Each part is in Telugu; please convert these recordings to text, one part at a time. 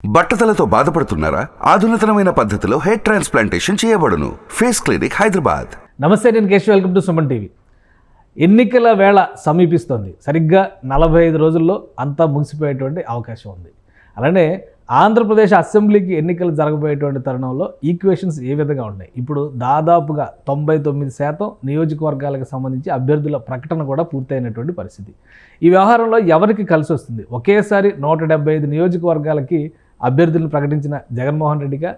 బట్టతలతో బాధపడుతున్నారా? ఆధునితనమైన పద్ధతిలో హెయిర్ ట్రాన్స్ప్లాంటేషన్ చేయబడును. Face clinic, Hyderabad. నమస్తే, నేను Keshav. Welcome to Suman TV. ఎన్నికల వేళ సమీపిస్తోంది. సరిగ్గా 45 రోజుల్లో అంతా ముగిసిపోయేటువంటి అవకాశం ఉంది. అలానే ఆంధ్రప్రదేశ్ అసెంబ్లీకి ఎన్నికలు జరగబోయేటువంటి తరుణంలో ఈక్వేషన్స్ ఏ విధంగా ఉన్నాయి? ఇప్పుడు దాదాపుగా 99% నియోజకవర్గాలకు సంబంధించి అభ్యర్థుల ప్రకటన కూడా పూర్తయినటువంటి పరిస్థితి. ఈ వ్యవహారంలో ఎవరికి కలిసి వస్తుంది? ఒకేసారి 175 నియోజకవర్గాలకి అభ్యర్థులను ప్రకటించిన జగన్మోహన్ రెడ్డిగా,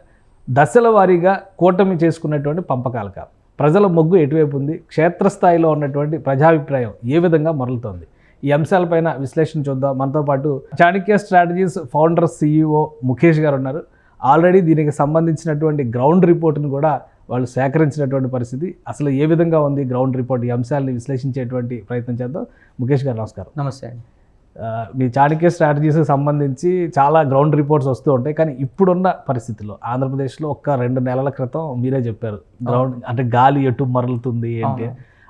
దశల వారీగా కూటమి చేసుకున్నటువంటి పంపకాలక ప్రజల మొగ్గు ఎటువైపు ఉంది? క్షేత్రస్థాయిలో ఉన్నటువంటి ప్రజాభిప్రాయం ఏ విధంగా మరలుతోంది? ఈ అంశాలపైన విశ్లేషణ చూద్దాం. మనతో పాటు Chanakya strategies founder CEO Mukesh గారు ఉన్నారు. ఆల్రెడీ దీనికి సంబంధించినటువంటి గ్రౌండ్ రిపోర్ట్ను కూడా వాళ్ళు సేకరించినటువంటి పరిస్థితి. అసలు ఏ విధంగా ఉంది గ్రౌండ్ రిపోర్ట్? ఈ అంశాలని విశ్లేషించేటువంటి ప్రయత్నం చేద్దాం. ముఖేష్ గారు నమస్కారం. నమస్తే అండి. మీ చాణక్య స్ట్రాటజీస్కి సంబంధించి చాలా గ్రౌండ్ రిపోర్ట్స్ వస్తూ ఉంటాయి, కానీ ఇప్పుడున్న పరిస్థితుల్లో ఆంధ్రప్రదేశ్లో ఒక్క 2 నెలల క్రితం మీరే చెప్పారు, గ్రౌండ్ అంటే గాలి ఎటు మరలుతుంది ఏంటి,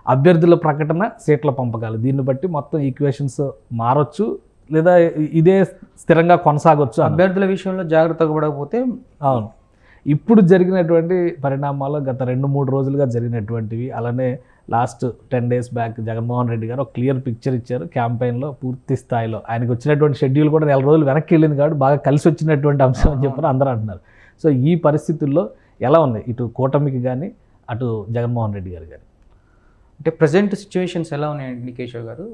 అభ్యర్థుల ప్రకటన, సీట్ల పంపకాలు, దీన్ని బట్టి మొత్తం ఈక్వేషన్స్ మారొచ్చు లేదా ఇదే స్థిరంగా కొనసాగొచ్చు. అభ్యర్థుల విషయంలో జాగ్రత్తగా పడకపోతే అవును, ఇప్పుడు జరిగినటువంటి పరిణామాలు గత 2-3 రోజులుగా జరిగినటువంటివి, అలానే last 10 days back Jaganmohan Reddy గారు ఒక క్లియర్ పిక్చర్ ఇచ్చారు. క్యాంపెయిన్లో పూర్తి స్థాయిలో ఆయనకు వచ్చినటువంటి షెడ్యూల్ కూడా 4 రోజులు వెనక్కి వెళ్ళింది కాబట్టి బాగా కలిసి వచ్చినటువంటి అంశం అని చెప్పని అందరూ అంటున్నారు. సో ఈ పరిస్థితుల్లో ఎలా ఉంది ఇటు కూటమికి కానీ అటు జగన్మోహన్ రెడ్డి గారు కానీ? అంటే ప్రజెంట్ సిచ్యువేషన్స్ ఎలా ఉన్నాయండి కేశవ్ గారు?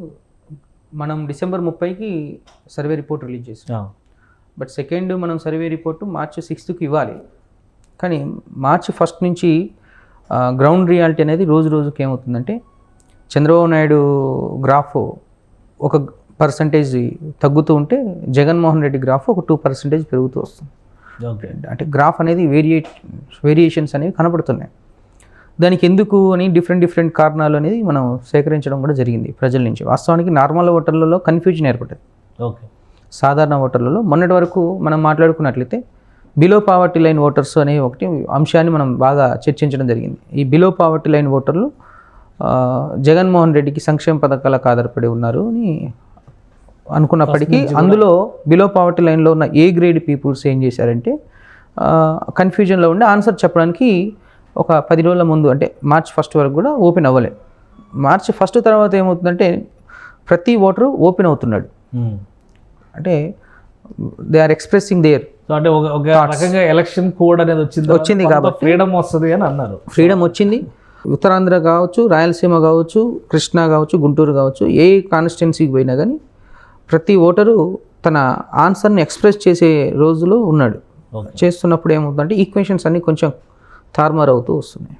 మనం December 30కి సర్వే రిపోర్ట్ రిలీజ్ చేసాం. బట్ సెకండ్ మనం సర్వే రిపోర్టు March 6కి ఇవ్వాలి. కానీ March 1 నుంచి గ్రౌండ్ రియాలిటీ అనేది రోజు రోజుకి ఏమవుతుందంటే, చంద్రబాబు నాయుడు గ్రాఫ్ ఒక పర్సంటేజ్ తగ్గుతూ ఉంటే జగన్మోహన్ రెడ్డి గ్రాఫ్ ఒక 2% పెరుగుతూ వస్తుంది. ఓకే, అంటే గ్రాఫ్ అనేది వేరియేషన్స్ అనేవి కనపడుతున్నాయి. దానికి ఎందుకు అని డిఫరెంట్ కారణాలు అనేది మనం సేకరించడం కూడా జరిగింది ప్రజల నుంచి. వాస్తవానికి నార్మల్ ఓటర్లలో కన్ఫ్యూజన్ ఏర్పడింది. ఓకే, సాధారణ ఓటర్లలో మొన్నటి వరకు మనం మాట్లాడుకున్నట్లయితే బిలో పావర్టీ లైన్ ఓటర్స్ అనే ఒకటి అంశాన్ని మనం బాగా చర్చించడం జరిగింది. ఈ బిలో పావర్టీ లైన్ ఓటర్లు జగన్మోహన్ రెడ్డికి సంక్షేమ పథకాలకు ఆధారపడి ఉన్నారు అని అనుకున్నప్పటికీ, అందులో బిలో పావర్టీ లైన్లో ఉన్న ఏ గ్రేడ్ పీపుల్స్ ఏం చేశారంటే కన్ఫ్యూజన్లో ఉండి ఆన్సర్ చెప్పడానికి ఒక 10 రోజుల ముందు అంటే March 1 వరకు కూడా ఓపెన్ అవ్వలేదు. March 1 తర్వాత ఏమవుతుందంటే ప్రతి ఓటరు ఓపెన్ అవుతున్నాడు. అంటే దే ఆర్ ఎక్స్ప్రెసింగ్ దేర్. అంటే ఒక రకంగా ఎలక్షన్ కోడ్ అనేది వచ్చింది కాబట్టి ఫ్రీడమ్ వస్తుంది అని అన్నారు. ఫ్రీడమ్ వచ్చింది. ఉత్తరాంధ్ర కావచ్చు, రాయలసీమ కావచ్చు, కృష్ణా కావచ్చు, గుంటూరు కావచ్చు, ఏ కాన్స్టిట్యున్సీకి పోయినా కానీ ప్రతి ఓటరు తన ఆన్సర్ని ఎక్స్ప్రెస్ చేసే రోజులో ఉన్నాడు. చేస్తున్నప్పుడు ఏమవుతుందంటే ఈక్వేషన్స్ అన్నీ కొంచెం తారుమారు అవుతూ వస్తున్నాయి.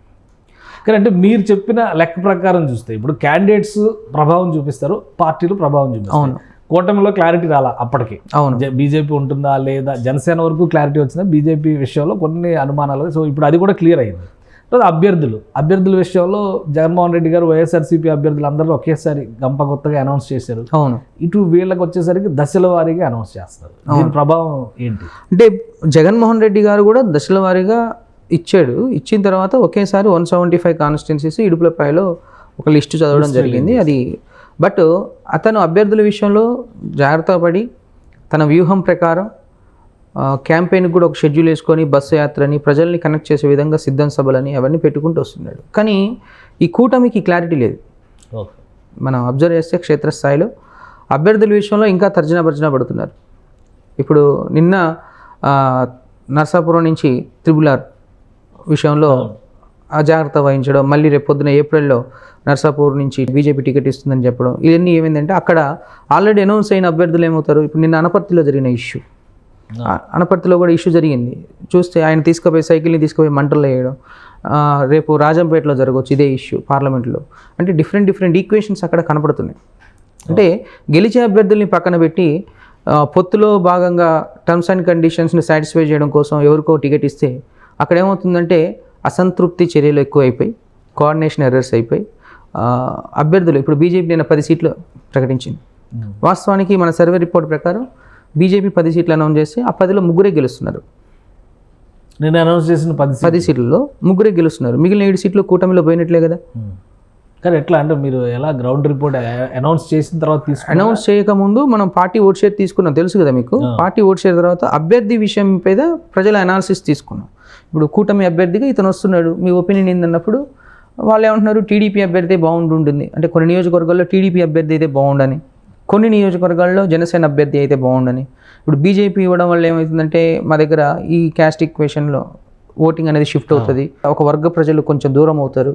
కానీ అంటే మీరు చెప్పిన లెక్క ప్రకారం చూస్తే ఇప్పుడు క్యాండిడేట్స్ ప్రభావం చూపిస్తారు, పార్టీలు ప్రభావం చూపిస్తారు. అవును, కూటమిలో క్లారిటీ రాలా అప్పటికి. అవును, బీజేపీ ఉంటుందా లేదా, జనసేన వరకు క్లారిటీ వచ్చిందా, బీజేపీ విషయంలో కొన్ని అనుమానాలు. సో ఇప్పుడు అది కూడా క్లియర్ అయింది. తర్వాత అభ్యర్థుల విషయంలో జగన్మోహన్ రెడ్డి గారు వైఎస్ఆర్సీపీ అభ్యర్థులు అందరూ ఒకేసారి గంపగొత్తగా అనౌన్స్ చేశారు. అవును, ఇటు వీళ్ళకి వచ్చేసరికి దశల వారీగా అనౌన్స్ చేస్తారు. దీని ప్రభావం ఏంటి? అంటే జగన్మోహన్ రెడ్డి గారు కూడా దశల వారీగా ఇచ్చాడు. ఇచ్చిన తర్వాత ఒకేసారి 175 కాన్స్టిట్యున్సీస్ ఇడుపులపాయలో ఒక లిస్టు చదవడం జరిగింది. అది బట్ అతను అభ్యర్థుల విషయంలో జాగ్రత్త పడి తన వ్యూహం ప్రకారం క్యాంపెయిన్కి కూడా ఒక షెడ్యూల్ వేసుకొని బస్సు యాత్రని ప్రజల్ని కనెక్ట్ చేసే విధంగా సిద్ధం సభలని అవన్నీ పెట్టుకుంటూ వస్తున్నాడు. కానీ ఈ కూటమికి క్లారిటీ లేదు. మనం అబ్జర్వ్ చేస్తే క్షేత్రస్థాయిలో అభ్యర్థుల విషయంలో ఇంకా తర్జన పడుతున్నారు. ఇప్పుడు నిన్న నర్సాపురం నుంచి త్రిబులార్ విషయంలో అజాగ్రత్త వహించడం, మళ్ళీ రేపు పొద్దున ఏప్రిల్లో నర్సాపూర్ నుంచి బీజేపీ టికెట్ ఇస్తుందని చెప్పడం, ఇవన్నీ ఏమైందంటే అక్కడ ఆల్రెడీ అనౌన్స్ అయిన అభ్యర్థులు ఏమవుతారు. ఇప్పుడు నిన్న అనపర్తిలో జరిగిన ఇష్యూ, అనపర్తిలో కూడా ఇష్యూ జరిగింది. చూస్తే ఆయన సైకిల్ని తీసుకుపోయి మంటల్లో వేయడం, రేపు రాజంపేటలో జరగవచ్చు ఇదే ఇష్యూ పార్లమెంట్లో. అంటే డిఫరెంట్ ఈక్వేషన్స్ అక్కడ కనపడుతున్నాయి. అంటే గెలిచే అభ్యర్థుల్ని పక్కన పెట్టి పొత్తులో భాగంగా టర్మ్స్ అండ్ కండిషన్స్ని సాటిస్ఫై చేయడం కోసం ఎవరికో టికెట్ ఇస్తే అక్కడ ఏమవుతుందంటే అసంతృప్తి చర్యలు ఎక్కువైపోయి, కోఆర్డినేషన్ ఎర్రర్స్ అయిపోయి అభ్యర్థులు ఇప్పుడు బీజేపీ నిన్న 10 సీట్లు ప్రకటించింది. వాస్తవానికి మన సర్వే రిపోర్ట్ ప్రకారం బీజేపీ 10 సీట్లు అనౌన్స్ చేస్తే ఆ 10లో ముగ్గురే గెలుస్తున్నారు. నేను అనౌన్స్ చేసిన 10 సీట్లలో ముగ్గురే గెలుస్తున్నారు. మిగిలిన 7 సీట్లు కూటమిలో పోయినట్లే కదా. కానీ ఎట్లా అంటే మీరు ఎలా గ్రౌండ్ రిపోర్ట్ అనౌన్స్ చేసిన తర్వాత తీసుకుని అనౌన్స్ చేయకముందు మనం పార్టీ ఓట్ షేర్ తీసుకున్నాం, తెలుసు కదా మీకు. పార్టీ ఓట్ షేర్ తర్వాత అభ్యర్థి విషయం మీద ప్రజల అనాలిసిస్ తీసుకున్నాం. ఇప్పుడు కూటమి అభ్యర్థిగా ఇతను వస్తున్నాడు, మీ ఒపీనియన్ ఏందన్నప్పుడు వాళ్ళు ఏమంటున్నారు, టీడీపీ అభ్యర్థి బాగుంటుంది. అంటే కొన్ని నియోజకవర్గాల్లో టీడీపీ అభ్యర్థి అయితే బాగుండని, కొన్ని నియోజకవర్గాల్లో జనసేన అభ్యర్థి అయితే బాగుండని. ఇప్పుడు బీజేపీ ఇవ్వడం వల్ల ఏమవుతుందంటే మా దగ్గర ఈ క్యాస్ట్ ఈక్వేషన్లో ఓటింగ్ అనేది షిఫ్ట్ అవుతుంది, ఒక వర్గ ప్రజలు కొంచెం దూరం అవుతారు.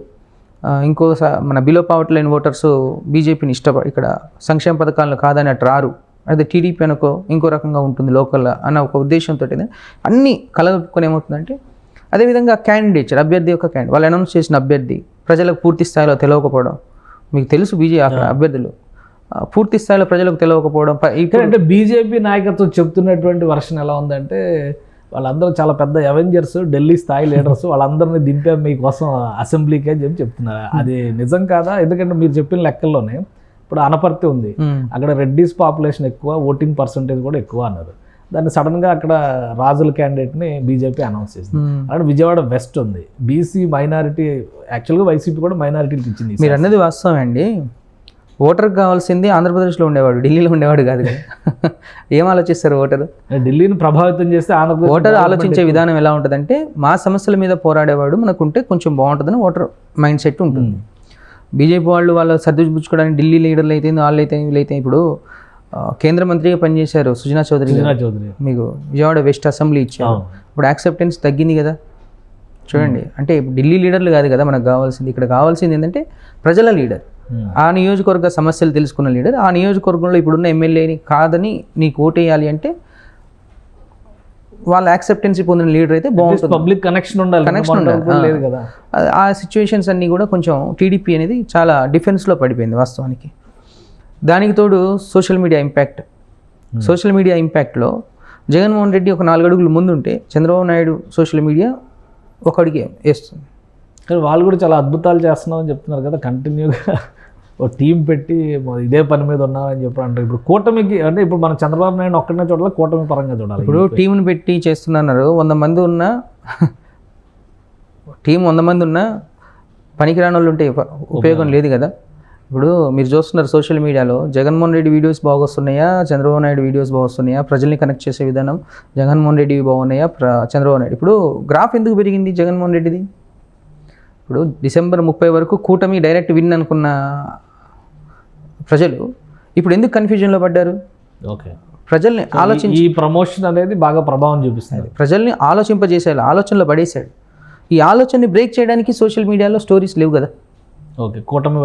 ఇంకో మన బిలో పావర్టీ లైన్ ఓటర్స్ బీజేపీని ఇక్కడ సంక్షేమ పథకాలను కాదని అటు రారు, అదే టీడీపీ అనుకో ఇంకో రకంగా ఉంటుంది లోకల్ అన్న ఒక ఉద్దేశంతో అన్నీ కలగొట్టుకొని ఏమవుతుందంటే, అదేవిధంగా క్యాండిడేట్ అభ్యర్థి యొక్క వాళ్ళు అనౌన్స్ చేసిన అభ్యర్థి ప్రజలకు పూర్తి స్థాయిలో తెలియకపోవడం. మీకు తెలుసు అక్కడ అభ్యర్థులు పూర్తి స్థాయిలో ప్రజలకు తెలియకపోవడం. అంటే బీజేపీ నాయకత్వం చెప్తున్నటువంటి వర్షన్ ఎలా ఉందంటే, వాళ్ళందరూ చాలా పెద్ద అవెంజర్స్, ఢిల్లీ స్థాయి లీడర్స్, వాళ్ళందరినీ దింపాం మీకోసం అసెంబ్లీకి అని చెప్తున్నారు. అది నిజం కాదా? ఎందుకంటే మీరు చెప్పిన లెక్కల్లోనే ఇప్పుడు అనపర్తి ఉంది, అక్కడ రెడ్డిస్ పాపులేషన్ ఎక్కువ, ఓటింగ్ పర్సంటేజ్ కూడా ఎక్కువ అన్నారు. దాన్ని సడన్గా అక్కడ రాజుల క్యాండిడేట్ని బీజేపీ అనౌన్స్ చేసింది. అలాంటి విజయవాడ వెస్ట్ ఉంది, బీసీ మైనారిటీ, యాక్చువల్గా వైసీపీ కూడా మైనారిటీకి ఇచ్చింది. మీరు అన్నది వాస్తవం అండి. ఓటర్కి కావాల్సింది ఆంధ్రప్రదేశ్లో ఉండేవాడు, ఢిల్లీలో ఉండేవాడు కాదు కదా. ఏం ఆలోచిస్తారు ఓటరు? ఢిల్లీని ప్రభావితం చేస్తే ఆంధ్రప్రదేశ్ ఓటర్ ఆలోచించే విధానం ఎలా ఉంటుందంటే, మా సమస్యల మీద పోరాడేవాడు మనకుంటే కొంచెం బాగుంటుందని ఓటర్ మైండ్ సెట్ ఉంటుంది. బీజేపీ వాళ్ళు సర్దిపుచ్చుకోవడానికి ఢిల్లీ లీడర్లు అయితే వాళ్ళైతే వీళ్ళైతే ఇప్పుడు కేంద్ర మంత్రిగా పనిచేశారు సుజనా చౌదరి, మీకు విజయవాడ వెస్ట్ అసెంబ్లీ ఇచ్చారు. ఇప్పుడు యాక్సెప్టెన్స్ తగ్గింది కదా చూడండి. అంటే ఢిల్లీ లీడర్లు కాదు కదా మనకు కావాల్సింది, ఇక్కడ కావాల్సింది ఏంటంటే ప్రజల లీడర్, ఆ నియోజకవర్గ సమస్యలు తెలుసుకున్న లీడర్. ఆ నియోజకవర్గంలో ఇప్పుడున్న ఎమ్మెల్యేని కాదని నీకు ఓటేయాలి అంటే వాళ్ళ యాక్సెప్టెన్సీ పొందిన లీడర్ అయితే బాగుంటుంది. పబ్లిక్ కనెక్షన్ ఉండాలి, కనెక్షన్ ఉండాలి కదా. ఆ సిచ్యువేషన్స్ అన్నీ కూడా కొంచెం టీడీపీ అనేది చాలా డిఫెన్స్లో పడిపోయింది వాస్తవానికి. దానికి తోడు సోషల్ మీడియా ఇంపాక్ట్లో జగన్మోహన్ రెడ్డి ఒక 4 అడుగులు ముందుంటే చంద్రబాబు నాయుడు సోషల్ మీడియా ఒక అడుగు వేస్తుంది. కానీ వాళ్ళు కూడా చాలా అద్భుతాలు చేస్తున్నామని చెప్తున్నారు కదా, కంటిన్యూగా ఒక టీం పెట్టి ఇదే పని మీద ఉన్నారని చెప్పి అంటారు. ఇప్పుడు కూటమికి అంటే ఇప్పుడు మనం చంద్రబాబు నాయుడు ఒక్కడనే చూడాలి, కూటమి పరంగా చూడాలి. ఇప్పుడు టీంని పెట్టి చేస్తున్నారు, 100 మంది ఉన్నా టీం 100 మంది ఉన్నా పనికిరాని వాళ్ళు ఉంటే ఉపయోగం లేదు కదా. ఇప్పుడు మీరు చూస్తున్నారు సోషల్ మీడియాలో జగన్మోహన్ రెడ్డి వీడియోస్ బాగొస్తున్నాయా, చంద్రబాబు నాయుడు వీడియోస్ బాగొస్తున్నాయా, ప్రజల్ని కనెక్ట్ చేసే విధానం జగన్మోహన్ రెడ్డి బాగున్నాయా, చంద్రబాబు నాయుడు. ఇప్పుడు గ్రాఫ్ ఎందుకు పెరిగింది జగన్మోహన్ రెడ్డిది? ఇప్పుడు డిసెంబర్ 30 వరకు కూటమి డైరెక్ట్ విన్ అనుకున్న ప్రజలు ఇప్పుడు ఎందుకు కన్ఫ్యూజన్లో పడ్డారు? ఓకే, ప్రజల్ని ఆలోచించి ఈ ప్రమోషన్ అనేది బాగా ప్రభావం చూపిస్తుంది, ప్రజల్ని ఆలోచింపజేసేలా ఆలోచనలో పడేశాడు. ఈ ఆలోచనని బ్రేక్ చేయడానికి సోషల్ మీడియాలో స్టోరీస్ లేవు కదా. ఓకే, కూటమి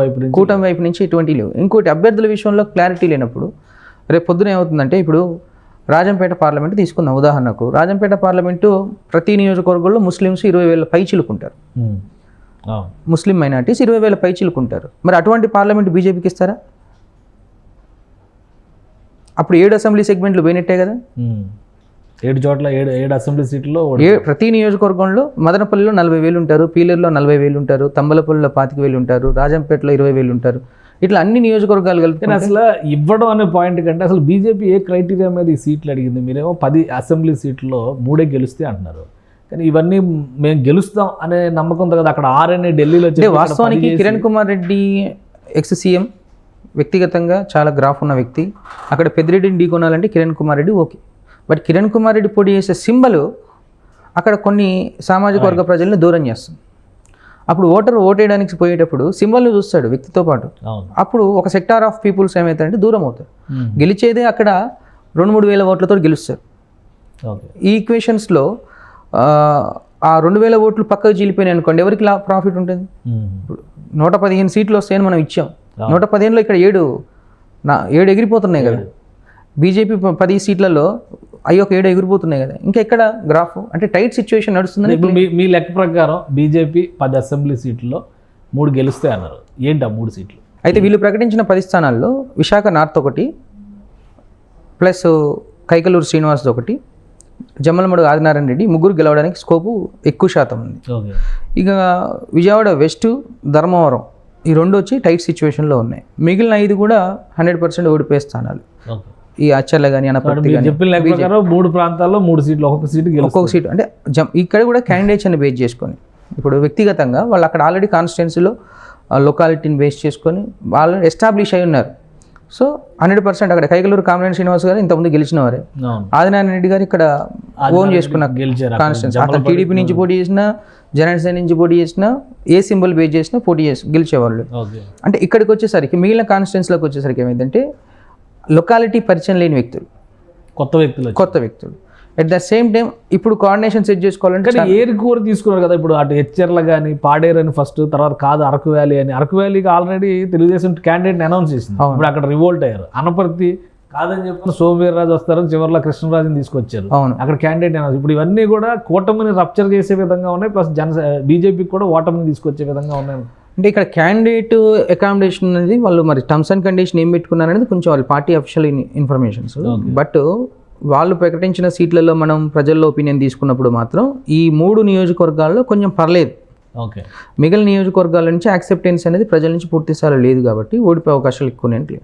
వైపు నుంచి ఎటువంటి లేవు. ఇంకోటి అభ్యర్థుల విషయంలో క్లారిటీ లేనప్పుడు రేపు పొద్దున ఏమవుతుందంటే, ఇప్పుడు రాజంపేట పార్లమెంటు తీసుకుందాం ఉదాహరణకు. రాజంపేట పార్లమెంటు ప్రతి నియోజకవర్గంలో ముస్లిమ్స్ 20,000 పైచిలుకుంటారు, ముస్లిం మైనార్టీస్ 20,000 పైచిలుకుంటారు. మరి అటువంటి పార్లమెంటు బీజేపీకి ఇస్తారా? అప్పుడు 7 అసెంబ్లీ సెగ్మెంట్లు పోయినట్టే కదా. 7 చోట్ల 7 అసెంబ్లీ సీట్లలో ప్రతి నియోజకవర్గంలో మదనపల్లిలో 40,000 ఉంటారు, పీలేరులో 40,000 ఉంటారు, తంబలపల్లిలో 25,000 ఉంటారు, రాజంపేటలో 20,000 ఉంటారు. ఇట్లా అన్ని నియోజకవర్గాలు కలిపి అసలు ఇవ్వడం అనే పాయింట్ కంటే అసలు బీజేపీ ఏ క్రైటీరియా మీద ఈ సీట్లు అడిగింది? మీరేమో 10 అసెంబ్లీ సీట్లలో 3 గెలుస్తే అంటున్నారు, కానీ ఇవన్నీ మేము గెలుస్తాం అనే నమ్మకం ఉంది కదా. అక్కడ 6 అనే ఢిల్లీలో వాస్తవానికి కిరణ్ కుమార్ రెడ్డి ఎక్స్ సీఎం వ్యక్తిగతంగా చాలా గ్రాఫ్ ఉన్న వ్యక్తి. అక్కడ పెద్దిరెడ్డిని ఢీకొనాలంటే కిరణ్ కుమార్ రెడ్డి ఓకే. బట్ కిరణ్ కుమార్ రెడ్డి పోటీ చేసే సింబల్ అక్కడ కొన్ని సామాజిక వర్గ ప్రజల్ని దూరం చేస్తుంది. అప్పుడు ఓటేయడానికి పోయేటప్పుడు సింబల్ని చూస్తాడు వ్యక్తితో పాటు. అప్పుడు ఒక సెక్టార్ ఆఫ్ పీపుల్స్ ఏమవుతారంటే దూరం అవుతారు. గెలిచేదే అక్కడ 2-3 వేల ఓట్లతో గెలుస్తారు. ఈ ఈక్వేషన్స్లో ఆ 2,000 ఓట్లు పక్కకు చీలిపోయినాయి అనుకోండి, ఎవరికి ప్రాఫిట్ ఉంటుంది? 115 సీట్లు వస్తాయని మనం ఇచ్చాం, 115లో ఇక్కడ 7 ఎగిరిపోతున్నాయి కదా. బీజేపీ 10 సీట్లలో ఒక 7 ఎగిరిపోతున్నాయి కదా. ఇంకా ఎక్కడ గ్రాఫ్ అంటే టైట్ సిచ్యువేషన్ నడుస్తుందని. ఇప్పుడు మీ లెక్క ప్రకారం బీజేపీ 10 అసెంబ్లీ సీట్లలో 3 గెలుస్తాయి అన్నారు. ఏంటి ఆ 3 సీట్లు? అయితే వీళ్ళు ప్రకటించిన 10 స్థానాల్లో విశాఖ నార్త్ ఒకటి, ప్లస్ కైకలూరు శ్రీనివాస్ ఒకటి, జమ్మలమడుగు ఆదినారాయణ రెడ్డి, ముగ్గురు గెలవడానికి స్కోపు ఎక్కువ శాతం ఉంది. ఇక విజయవాడ వెస్ట్, ధర్మవరం ఈ 2 వచ్చి టైట్ సిచ్యువేషన్లో ఉన్నాయి. మిగిలిన 5 కూడా 100% ఓడిపోయే స్థానాలు. ఈ అచ్చర్ల కానీ అనపర్తి కానీ 3 ప్రాంతాల్లో 3 సీట్లు, ఒక్కొక్క సీటు అంటే ఇక్కడ కూడా క్యాండిడేట్స్ అని బేస్ చేసుకొని ఇప్పుడు వ్యక్తిగతంగా వాళ్ళు అక్కడ ఆల్రెడీ కాన్స్టిట్యున్సీలో లొకాలిటీని బేస్ చేసుకొని వాళ్ళు ఎస్టాబ్లిష్ అయి ఉన్నారు. సో 100% అక్కడ కైకలూరు కామినేని శ్రీనివాస్ గారు ఇంతకుముందు గెలిచిన వారే. ఆదినారాయణ రెడ్డి గారు ఇక్కడ ఓన్ చేసుకున్న కాన్స్టిట్యూన్స్. అతను టీడీపీ నుంచి పోటీ చేసిన, జనసేన నుంచి పోటీ చేసిన, ఏ సింబల్ బేస్ చేసినా పోటీ చేసి గెలిచేవాళ్ళు. అంటే ఇక్కడికి వచ్చేసరికి మిగిలిన కాన్స్టిట్యూన్స్లోకి వచ్చేసరికి ఏమైందంటే లొకాలిటీ పరిచయం లేని వ్యక్తులు, కొత్త వ్యక్తులు. అట్ ద సేమ్ టైం ఇప్పుడు కోఆర్డినేషన్ సెట్ చేసుకోవాలంటే ఏరి కూర తీసుకున్నారు కదా. ఇప్పుడు అటు హెచ్చర్ల కానీ పాడేరు అని ఫస్ట్, తర్వాత కాదు అరకు వ్యాలీ అని. అరకు వ్యాలీకి ఆల్రెడీ తెలుగుదేశం క్యాండిడేట్ అనౌన్స్ చేసింది. ఇప్పుడు అక్కడ రివోల్ట్ అయ్యారు. అనపర్తి కాదని చెప్పిన సోమవీర్రాజు వస్తారని చివరిలో కృష్ణరాజుని తీసుకొచ్చారు. అక్కడ క్యాండిడేట్ అనౌన్స్. ఇప్పుడు ఇవన్నీ కూడా కూటమిని రప్చర్ చేసే విధంగా ఉన్నాయి, ప్లస్ బీజేపీకి కూడా ఓటమిని తీసుకొచ్చే విధంగా ఉన్నాయి. అంటే ఇక్కడ క్యాండిడేట్ అకామిడేషన్ అనేది వాళ్ళు మరి టర్మ్స్ అండ్ కండిషన్ ఏం పెట్టుకున్నారు అనేది కొంచెం వాళ్ళ పార్టీ అఫిషియల్ ఇన్ఫర్మేషన్స్. బట్ వాళ్ళు ప్రకటించిన సీట్లలో మనం ప్రజల్లో ఒపీనియన్ తీసుకున్నప్పుడు మాత్రం ఈ 3 నియోజకవర్గాల్లో కొంచెం పర్లేదు. మిగిలిన నియోజకవర్గాల నుంచి యాక్సెప్టెన్స్ అనేది ప్రజల నుంచి పూర్తిస్థాయిలో లేదు కాబట్టి ఓడిపోయే అవకాశాలు ఎక్కువ లేదు.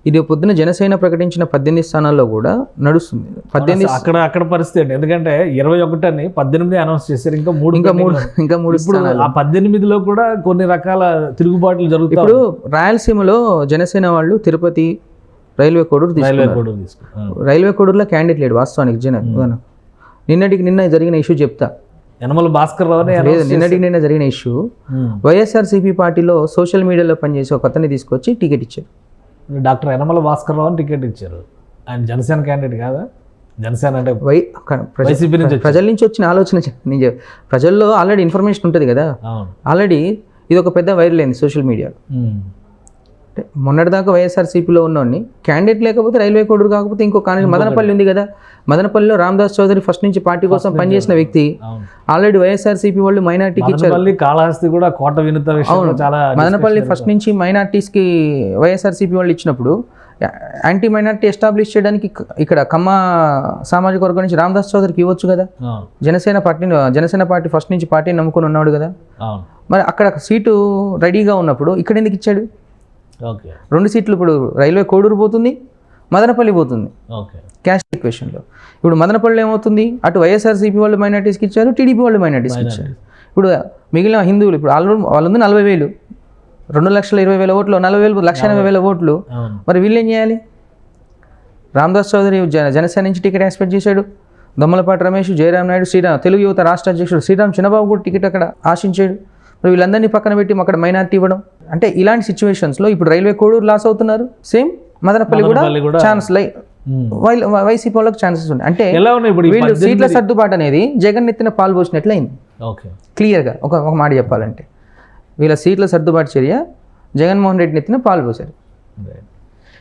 ఇది పొద్దున జనసేన ప్రకటించిన 18 స్థానాల్లో కూడా నడుస్తుంది. 18 అక్కడ పరిస్థితి అండి. ఎందుకంటే 21 అని 18 అనౌన్స్ చేశారు. ఇంకా మూడు స్థానాలు. ఆ 18లో కూడా కొన్ని రకాల తిరుగుబాట్లు జరుగుతాయి. ఇప్పుడు రాయలసీమలో జనసేన వాళ్ళు తిరుపతి, రైల్వే కోడూరు తీసుకున్నారు. రైల్వే కోడూరులో క్యాండిడేట్ లేడు వాస్తవానికి. నిన్న జరిగిన ఇష్యూ చెప్తా. యనమల భాస్కర్ రావు లేదు, నిన్న జరిగిన ఇష్యూ వైఎస్ఆర్సీపీ పార్టీలో సోషల్ మీడియాలో పనిచేసి ఒక అతన్ని తీసుకొచ్చి టికెట్ ఇచ్చారు. డాక్టర్ యనమల భాస్కర్ రావు టికెట్ ఇచ్చారు. ఆయన జనసేన క్యాండిడేట్ కాదా? జనసేన అంటే వైసీపీ నుంచి, ప్రజల నుంచి వచ్చిన ఆలోచన. ప్రజల్లో ఆల్రెడీ ఇన్ఫర్మేషన్ ఉంటుంది కదా. ఆల్రెడీ ఇది ఒక పెద్ద వైరల్ అయింది సోషల్ మీడియాలో. మొన్నటిదాకా వైఎస్ఆర్సీపీలో ఉన్నోడిని క్యాండిడేట్ లేకపోతే రైల్వే కోడూరు కాకపోతే ఇంకో కాలేజ్ మదనపల్లి ఉంది కదా. మదనపల్లిలో రామదాస్ చౌదరి ఫస్ట్ నుంచి పార్టీ కోసం పనిచేసిన వ్యక్తి. ఆల్రెడీ వైఎస్ఆర్సీపీ వాళ్ళు మైనార్టీకి ఇచ్చారు. కాళహస్తి కూడా కోట వినత చాలా. మదనపల్లి ఫస్ట్ నుంచి మైనార్టీస్కి వైఎస్ఆర్సీపీ వాళ్ళు ఇచ్చినప్పుడు యాంటీ మైనార్టీ ఎస్టాబ్లిష్ చేయడానికి ఇక్కడ కమ్మ సామాజిక వర్గం నుంచి రామదాస్ చౌదరికి ఇవ్వచ్చు కదా. జనసేన పార్టీ ఫస్ట్ నుంచి పార్టీని నమ్ముకొని ఉన్నాడు కదా. మరి అక్కడ సీటు రెడీగా ఉన్నప్పుడు ఇక్కడ ఎందుకు ఇచ్చాడు? 2 సీట్లు ఇప్పుడు రైల్వే కోడూరు పోతుంది, మదనపల్లి పోతుంది క్యాస్ట్ ఈక్వేషన్లో. ఇప్పుడు మదనపల్లి ఏమవుతుంది? అటు వైఎస్ఆర్సీపీ వాళ్ళు మైనార్టీస్కి ఇచ్చారు, టీడీపీ వాళ్ళు మైనార్టీస్కి ఇచ్చారు. ఇప్పుడు మిగిలిన హిందువులు ఇప్పుడు వాళ్ళందరూ 40,000, 2,20,000 ఓట్లు, 40,000, 1,80,000 ఓట్లు. మరి వీళ్ళు ఏం చేయాలి? రామదాస్ చౌదరి జనసేన నుంచి టికెట్ ఎక్స్పెక్ట్ చేశాడు. దొమ్మలపాటి రమేష్, జయరామ్ నాయుడు, శ్రీరామ్ తెలుగు యువత రాష్ట్ర అధ్యక్షుడు శ్రీరామ్ చిన్నబాబు కూడా టికెట్ అక్కడ ఆశించాడు. మరి వీళ్ళందరినీ పక్కన పెట్టి అక్కడ మైనార్టీ ఇవ్వడం అంటే ఇలాంటి సిచ్యువేషన్స్లో ఇప్పుడు రైల్వే కోడూరు లాస్ అవుతున్నారు. సేమ్ మదనపల్లి కూడా ఛాన్స్ వైసీపీ వాళ్ళకి ఛాన్సెస్ ఉన్నాయి. అంటే వీళ్ళు సీట్ల సర్దుబాటు అనేది జగన్ ఎత్తిన పాలు పోసినట్లయింది. క్లియర్గా ఒక మాట చెప్పాలంటే వీళ్ళ సీట్ల సర్దుబాటు చర్య జగన్మోహన్ రెడ్డిని ఎత్తిన పాలు పోసారు.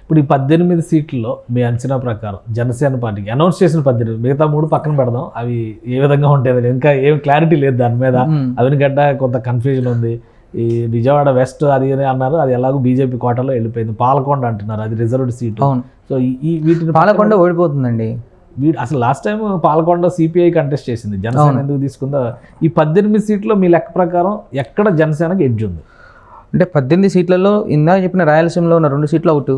ఇప్పుడు ఈ 18 సీట్లలో మీ అంచనా ప్రకారం జనసేన పార్టీకి అనౌన్స్ చేసిన 18, మిగతా 3 పక్కన పెడదాం, అవి ఏ విధంగా ఉంటాయి? ఇంకా ఏం క్లారిటీ లేదు దాని మీద. అవినిగడ్డ కొంత కన్ఫ్యూజన్ ఉంది. ఈ విజయవాడ వెస్ట్ అది అన్నారు, అది ఎలాగో బీజేపీ కోటలో వెళ్ళిపోయింది. పాలకొండ అంటున్నారు, అది రిజర్వ్డ్ సీట్. సో ఈ వీటిని పాలకొండ ఓడిపోతుందండి. అసలు last time Palakonda CPI contest చేసింది, జనసేన ఎందుకు తీసుకుందా? ఈ 18 సీట్లో మీ లెక్క ప్రకారం ఎక్కడ జనసేనకి ఎడ్జ్ ఉంది? అంటే 18 సీట్లలో ఇందాక చెప్పిన రాయలసీమలో ఉన్న 2 సీట్లు అవుట్,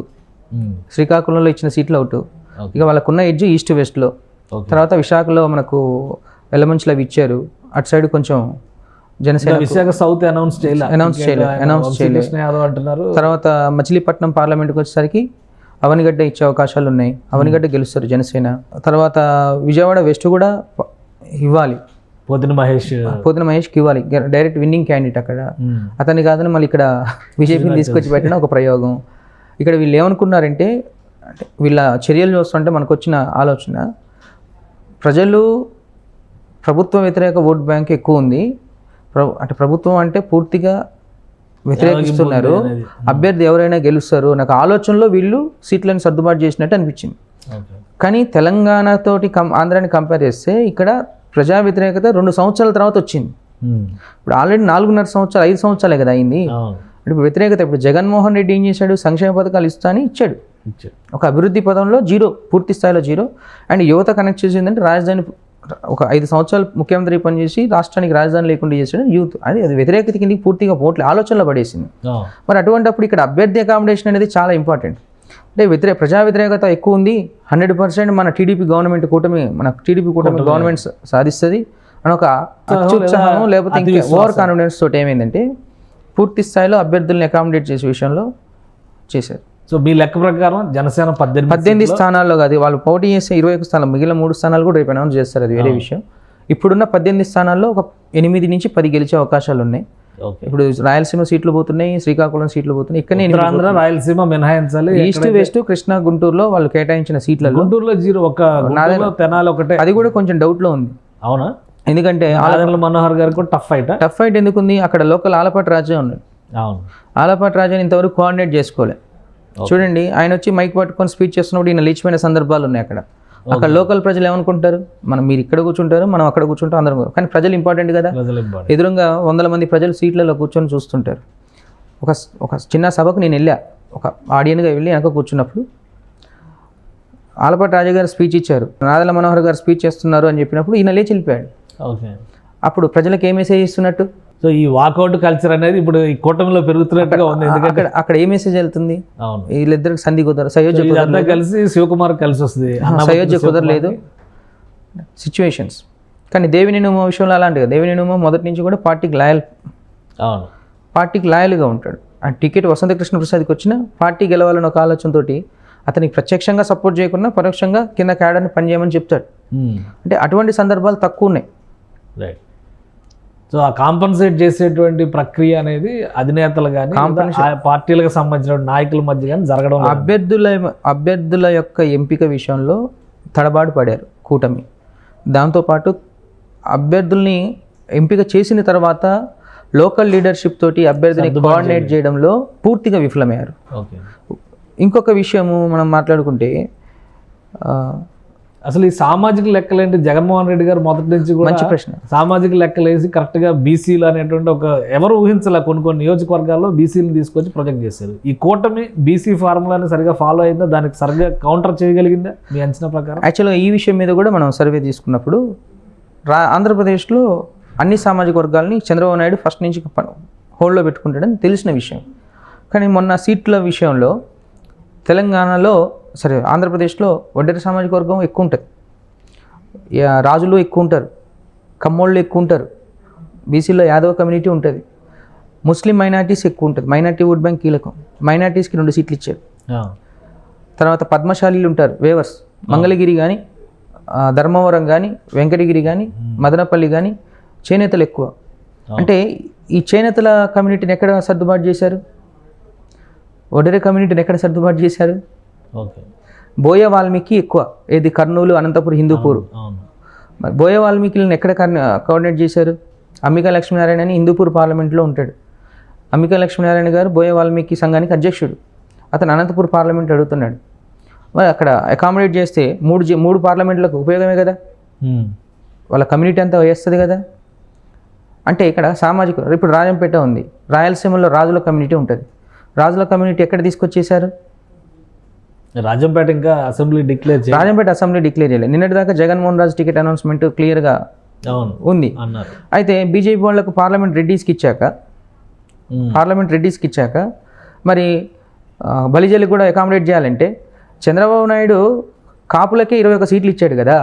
శ్రీకాకుళంలో ఇచ్చిన సీట్లు అవుట్. ఇక వాళ్ళకున్న ఎడ్జ్ ఈస్ట్ వెస్ట్లో. తర్వాత విశాఖలో మనకు ఎలమంచిలో అవి ఇచ్చారు. అటు సైడ్ కొంచెం జనసేన. విశాఖ సౌత్ అనౌన్స్ చేయలేదు అంటున్నారు. తర్వాత మచిలీపట్నం పార్లమెంట్కి వచ్చేసరికి అవనిగడ్డ ఇచ్చే అవకాశాలు ఉన్నాయి. అవనిగడ్డ గెలుస్తారు జనసేన. తర్వాత విజయవాడ వెస్ట్ కూడా ఇవ్వాలి, పోతిన మహేష్కి ఇవ్వాలి. డైరెక్ట్ విన్నింగ్ క్యాండిడేట్ అక్కడ. అతన్ని కాదని మళ్ళీ ఇక్కడ బీజేపీని తీసుకొచ్చి పెట్టిన ఒక ప్రయోగం. ఇక్కడ వీళ్ళు ఏమనుకున్నారంటే, అంటే వీళ్ళ చర్యలు చూస్తుంటే మనకు వచ్చిన ఆలోచన, ప్రజలు ప్రభుత్వ వ్యతిరేక ఓట్ బ్యాంక్ ఎక్కువ ఉంది. అంటే ప్రభుత్వం అంటే పూర్తిగా వ్యతిరేకిస్తున్నారు, అభ్యర్థి ఎవరైనా గెలుస్తారు నాకు ఆలోచనలో వీళ్ళు సీట్లను సర్దుబాటు చేసినట్టు అనిపించింది. కానీ తెలంగాణతోటి ఆంధ్రాని కంపేర్ చేస్తే ఇక్కడ ప్రజా వ్యతిరేకత 2 సంవత్సరాల తర్వాత వచ్చింది. ఇప్పుడు ఆల్రెడీ 4.5 సంవత్సరాలు 5 సంవత్సరాలే కదా అయింది. ఇప్పుడు వ్యతిరేకత. ఇప్పుడు జగన్మోహన్ రెడ్డి ఏం చేశాడు? సంక్షేమ పథకాలు ఇస్తా అని ఇచ్చాడు. ఒక అభివృద్ధి పదంలో 0, పూర్తి స్థాయిలో 0. అండ్ యువత కనెక్ట్ చేసిందంటే రాజధాని ఒక 5 సంవత్సరాలు ముఖ్యమంత్రి పనిచేసి రాష్ట్రానికి రాజధాని లేకుండా చేసాడు యూత్. అది వ్యతిరేకత కిందకి పూర్తిగా పోట్లే ఆలోచనలో పడేసింది. మరి అటువంటిప్పుడు ఇక్కడ అభ్యర్థి అకామిడేషన్ అనేది చాలా ఇంపార్టెంట్. అంటే ప్రజా వ్యతిరేకత ఎక్కువ ఉంది, 100% మన టీడీపీ గవర్నమెంట్ కూటమి గవర్నమెంట్ సాధిస్తుంది అని ఒక అత్యుత్సాహం లేకపోతే ఇంకా ఓవర్ కాన్ఫిడెన్స్ తోటి ఏమైందంటే పూర్తి స్థాయిలో అభ్యర్థుల్ని అకామిడేట్ చేసే విషయంలో చేశారు. సో మీ లెక్క ప్రకారం జనసేన 18 స్థానాల్లో కాదు, వాళ్ళు పోటీ చేసే 21 స్థానాలు, మిగిలిన 3 స్థానాలు కూడా రేపు అనౌన్స్ చేస్తారు, అది వేరే విషయం. ఇప్పుడున్న 18 స్థానాల్లో ఒక 8 నుంచి 10 గెలిచే అవకాశాలు ఉన్నాయి. ఇప్పుడు రాయలసీమ సీట్లు పోతున్నాయి, శ్రీకాకుళం సీట్లు పోతున్నాయి, ఇక్కడనే ఆంధ్ర రాయలసీమ మినహాయించాలి. ఈస్ట్ వెస్ట్ కృష్ణా గుంటూరులో వాళ్ళు కేటాయించిన సీట్లలో గుంటూరులో 0, ఒక తెనాలి ఒకటే, అది కూడా కొంచెం డౌట్ లో ఉంది. అవునా? ఎందుకంటే ఆదర్ల మనోహర్ గారు కూడా టఫ్ ఫైట్ ఎందుకుంది, అక్కడ లోకల్ ఆలపాటి రాజా ఉన్నాడు. అవును, ఆలపాటి రాజాని ఇంతవరకు కోఆర్డినేట్ చేసుకోలే. చూడండి, ఆయన వచ్చి మైక్ పట్టుకొని స్పీచ్ చేస్తున్నప్పుడు ఈయన లేచిపోయిన సందర్భాలు ఉన్నాయి. అక్కడ లోకల్ ప్రజలు ఏమనుకుంటారు, మీరు ఇక్కడ కూర్చుంటారు, మనం అక్కడ కూర్చుంటాం అందరం, కానీ ప్రజలు ఇంపార్టెంట్ కదా. ఎదురుగా 100 మంది ప్రజలు సీట్లలో కూర్చొని చూస్తుంటారు. ఒక చిన్న సభకు నేను వెళ్ళా, ఒక ఆడియన్గా వెళ్ళి వెనక కూర్చున్నప్పుడు ఆలపాటి రాజా గారు స్పీచ్ ఇచ్చారు, నాదెళ్ల మనోహర్ గారు స్పీచ్ చేస్తున్నారు అని చెప్పినప్పుడు ఈయన లేచి వెళ్ళిపోయాడు. అప్పుడు ప్రజలకు ఏ మెసేజ్ ఇస్తున్నట్టు? సో ఈ వాకౌట్ కల్చర్ అనేది ఇప్పుడు ఈ కూటమిలో పెరుగుతున్నట్టుగా ఉంది. ఎందుకంటే అక్కడ ఏ మెసేజ్ వెళ్తుంది, వీళ్ళిద్దరికి సంధి కుదరదు, సయోధ్య కలిసి శివకుమార్ కలిసి వస్తుంది, సయోధ్య కుదరలేదు సిచ్యువేషన్స్. కానీ దేవినేని ఉమా విషయంలో అలాంటి కదా, దేవినేని ఉమా మొదటి నుంచి కూడా పార్టీకి లాయల్గా ఉంటాడు. ఆ టికెట్ వసంత కృష్ణ ప్రసాద్కి వచ్చిన పార్టీ గెలవాలని ఒక ఆలోచనతో అతనికి ప్రత్యక్షంగా సపోర్ట్ చేయకుండా పరోక్షంగా కింద క్యాడర్ని పనిచేయమని చెప్తాడు. అంటే అటువంటి సందర్భాలు తక్కువ ఉన్నాయి. రైట్. సో ఆ కాంపన్సేట్ చేసేటువంటి ప్రక్రియ అనేది అధినేతలు కానీ పార్టీలకు సంబంధించిన నాయకుల మధ్య కానీ జరగడం, అభ్యర్థుల యొక్క ఎంపిక విషయంలో తడబాటు పడారు కూటమి. దాంతోపాటు అభ్యర్థుల్ని ఎంపిక చేసిన తర్వాత లోకల్ లీడర్షిప్ తోటి అభ్యర్థిని కోఆర్డినేట్ చేయడంలో పూర్తిగా విఫలమయ్యారు. ఇంకొక విషయము మనం మాట్లాడుకుంటే, అసలు ఈ సామాజిక లెక్కలేంటి? జగన్మోహన్ రెడ్డి గారు మొదటి నుంచి కూడా మంచి ప్రశ్న. సామాజిక లెక్కలు వేసి కరెక్ట్గా బీసీలు అనేటువంటి ఒక ఎవరు ఊహించలే, కొన్ని నియోజకవర్గాల్లో బీసీలు తీసుకొచ్చి ప్రొజెక్ట్ చేశారు. ఈ కూటమి బీసీ ఫార్ములాని సరిగా ఫాలో అయిందా, దానికి సరిగా కౌంటర్ చేయగలిగిందా మీ అంచనా ప్రకారం? యాక్చువల్గా ఈ విషయం మీద కూడా మనం సర్వే తీసుకున్నప్పుడు ఆంధ్రప్రదేశ్లో అన్ని సామాజిక వర్గాలని చంద్రబాబు నాయుడు ఫస్ట్ నుంచి హోల్డ్లో పెట్టుకుంటాడని తెలిసిన విషయం. కానీ మొన్న సీట్ల విషయంలో తెలంగాణలో ఆంధ్రప్రదేశ్లో ఒడ్డెర సామాజిక వర్గం ఎక్కువ ఉంటుంది, రాజులు ఎక్కువ ఉంటారు, కమ్మోళ్ళు ఎక్కువ ఉంటారు, బీసీలో యాదవ కమ్యూనిటీ ఉంటుంది, ముస్లిం మైనార్టీస్ ఎక్కువ ఉంటుంది. మైనార్టీ ఓట్ బ్యాంక్ కీలకం. మైనార్టీస్కి 2 సీట్లు ఇచ్చారు. తర్వాత పద్మశాలీలు ఉంటారు, వేవర్స్, మంగళగిరి కానీ, ధర్మవరం కానీ, వెంకటగిరి కానీ, మదనపల్లి కానీ చేనేతలు ఎక్కువ. అంటే ఈ చేనేతల కమ్యూనిటీని ఎక్కడ సర్దుబాటు చేశారు? ఒడెర కమ్యూనిటీని ఎక్కడ సర్దుబాటు చేశారు? బోయ వాల్మీకి ఎక్కువ, ఏది కర్నూలు, అనంతపురం, హిందూపూర్. బోయ వాల్మీకిలను ఎక్కడ కోఆర్డినేట్ చేశారు? అంబికా లక్ష్మీనారాయణ అని హిందూపూర్ పార్లమెంట్లో ఉంటాడు. అంబికా లక్ష్మీనారాయణ గారు బోయ వాల్మీకి సంఘానికి అధ్యక్షుడు. అతను అనంతపూర్ పార్లమెంట్ అడుగుతున్నాడు. మరి అక్కడ అకామిడేట్ చేస్తే 3 పార్లమెంట్లకు ఉపయోగమే కదా, వాళ్ళ కమ్యూనిటీ అంతా వేస్తుంది కదా. అంటే ఇక్కడ సామాజిక, ఇప్పుడు రాజంపేట ఉంది, రాయలసీమలో రాజుల కమ్యూనిటీ ఉంటుంది. రాజుల కమ్యూనిటీ ఎక్కడ తీసుకొచ్చేసారు? రాజంపేట ఇంకా అసెంబ్లీ డిక్లేర్ చేయలేదు. నిన్నటిదాకా జగన్మోహన్ రాజు టికెట్ అనౌన్స్మెంట్ క్లియర్గా ఉంది. అయితే బీజేపీ వాళ్ళకు పార్లమెంట్ రెడ్డిస్కి ఇచ్చాక మరి బలిజలకు కూడా అకామిడేట్ చేయాలంటే చంద్రబాబు నాయుడు కాపులకే 21 సీట్లు ఇచ్చాడు కదా.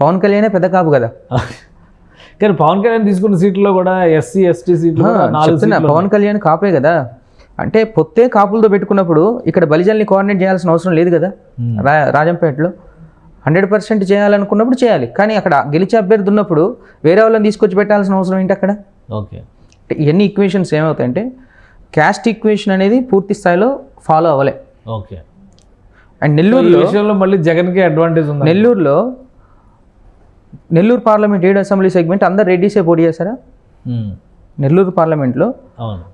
పవన్ కళ్యాణే పెద్ద కాపు కదా. కానీ పవన్ కళ్యాణ్ తీసుకున్న సీట్లలో కూడా ఎస్సీ ఎస్టీ సీట్లు పవన్ కళ్యాణ్ కాపే కదా. అంటే పొత్తే కాపులతో పెట్టుకున్నప్పుడు ఇక్కడ బలిజల్ని కోఆర్డినేట్ చేయాల్సిన అవసరం లేదు కదా. రాజంపేటలో 100% చేయాలనుకున్నప్పుడు చేయాలి, కానీ అక్కడ గెలిచే అభ్యర్థి ఉన్నప్పుడు వేరే వాళ్ళని తీసుకొచ్చి పెట్టాల్సిన అవసరం ఏంటి అక్కడ? ఇవన్నీ ఈక్వేషన్స్ ఏమవుతాయంటే, క్యాస్ట్ ఈక్వేషన్ అనేది పూర్తి స్థాయిలో ఫాలో అవ్వలే. అండ్ నెల్లూరులో మళ్ళీ జగన్కి అడ్వాంటేజ్ ఉంది. నెల్లూరు పార్లమెంట్ 7 అసెంబ్లీ సెగ్మెంట్ అందరు రెడ్డిసే పోటీ చేశారా? నెల్లూరు పార్లమెంట్లో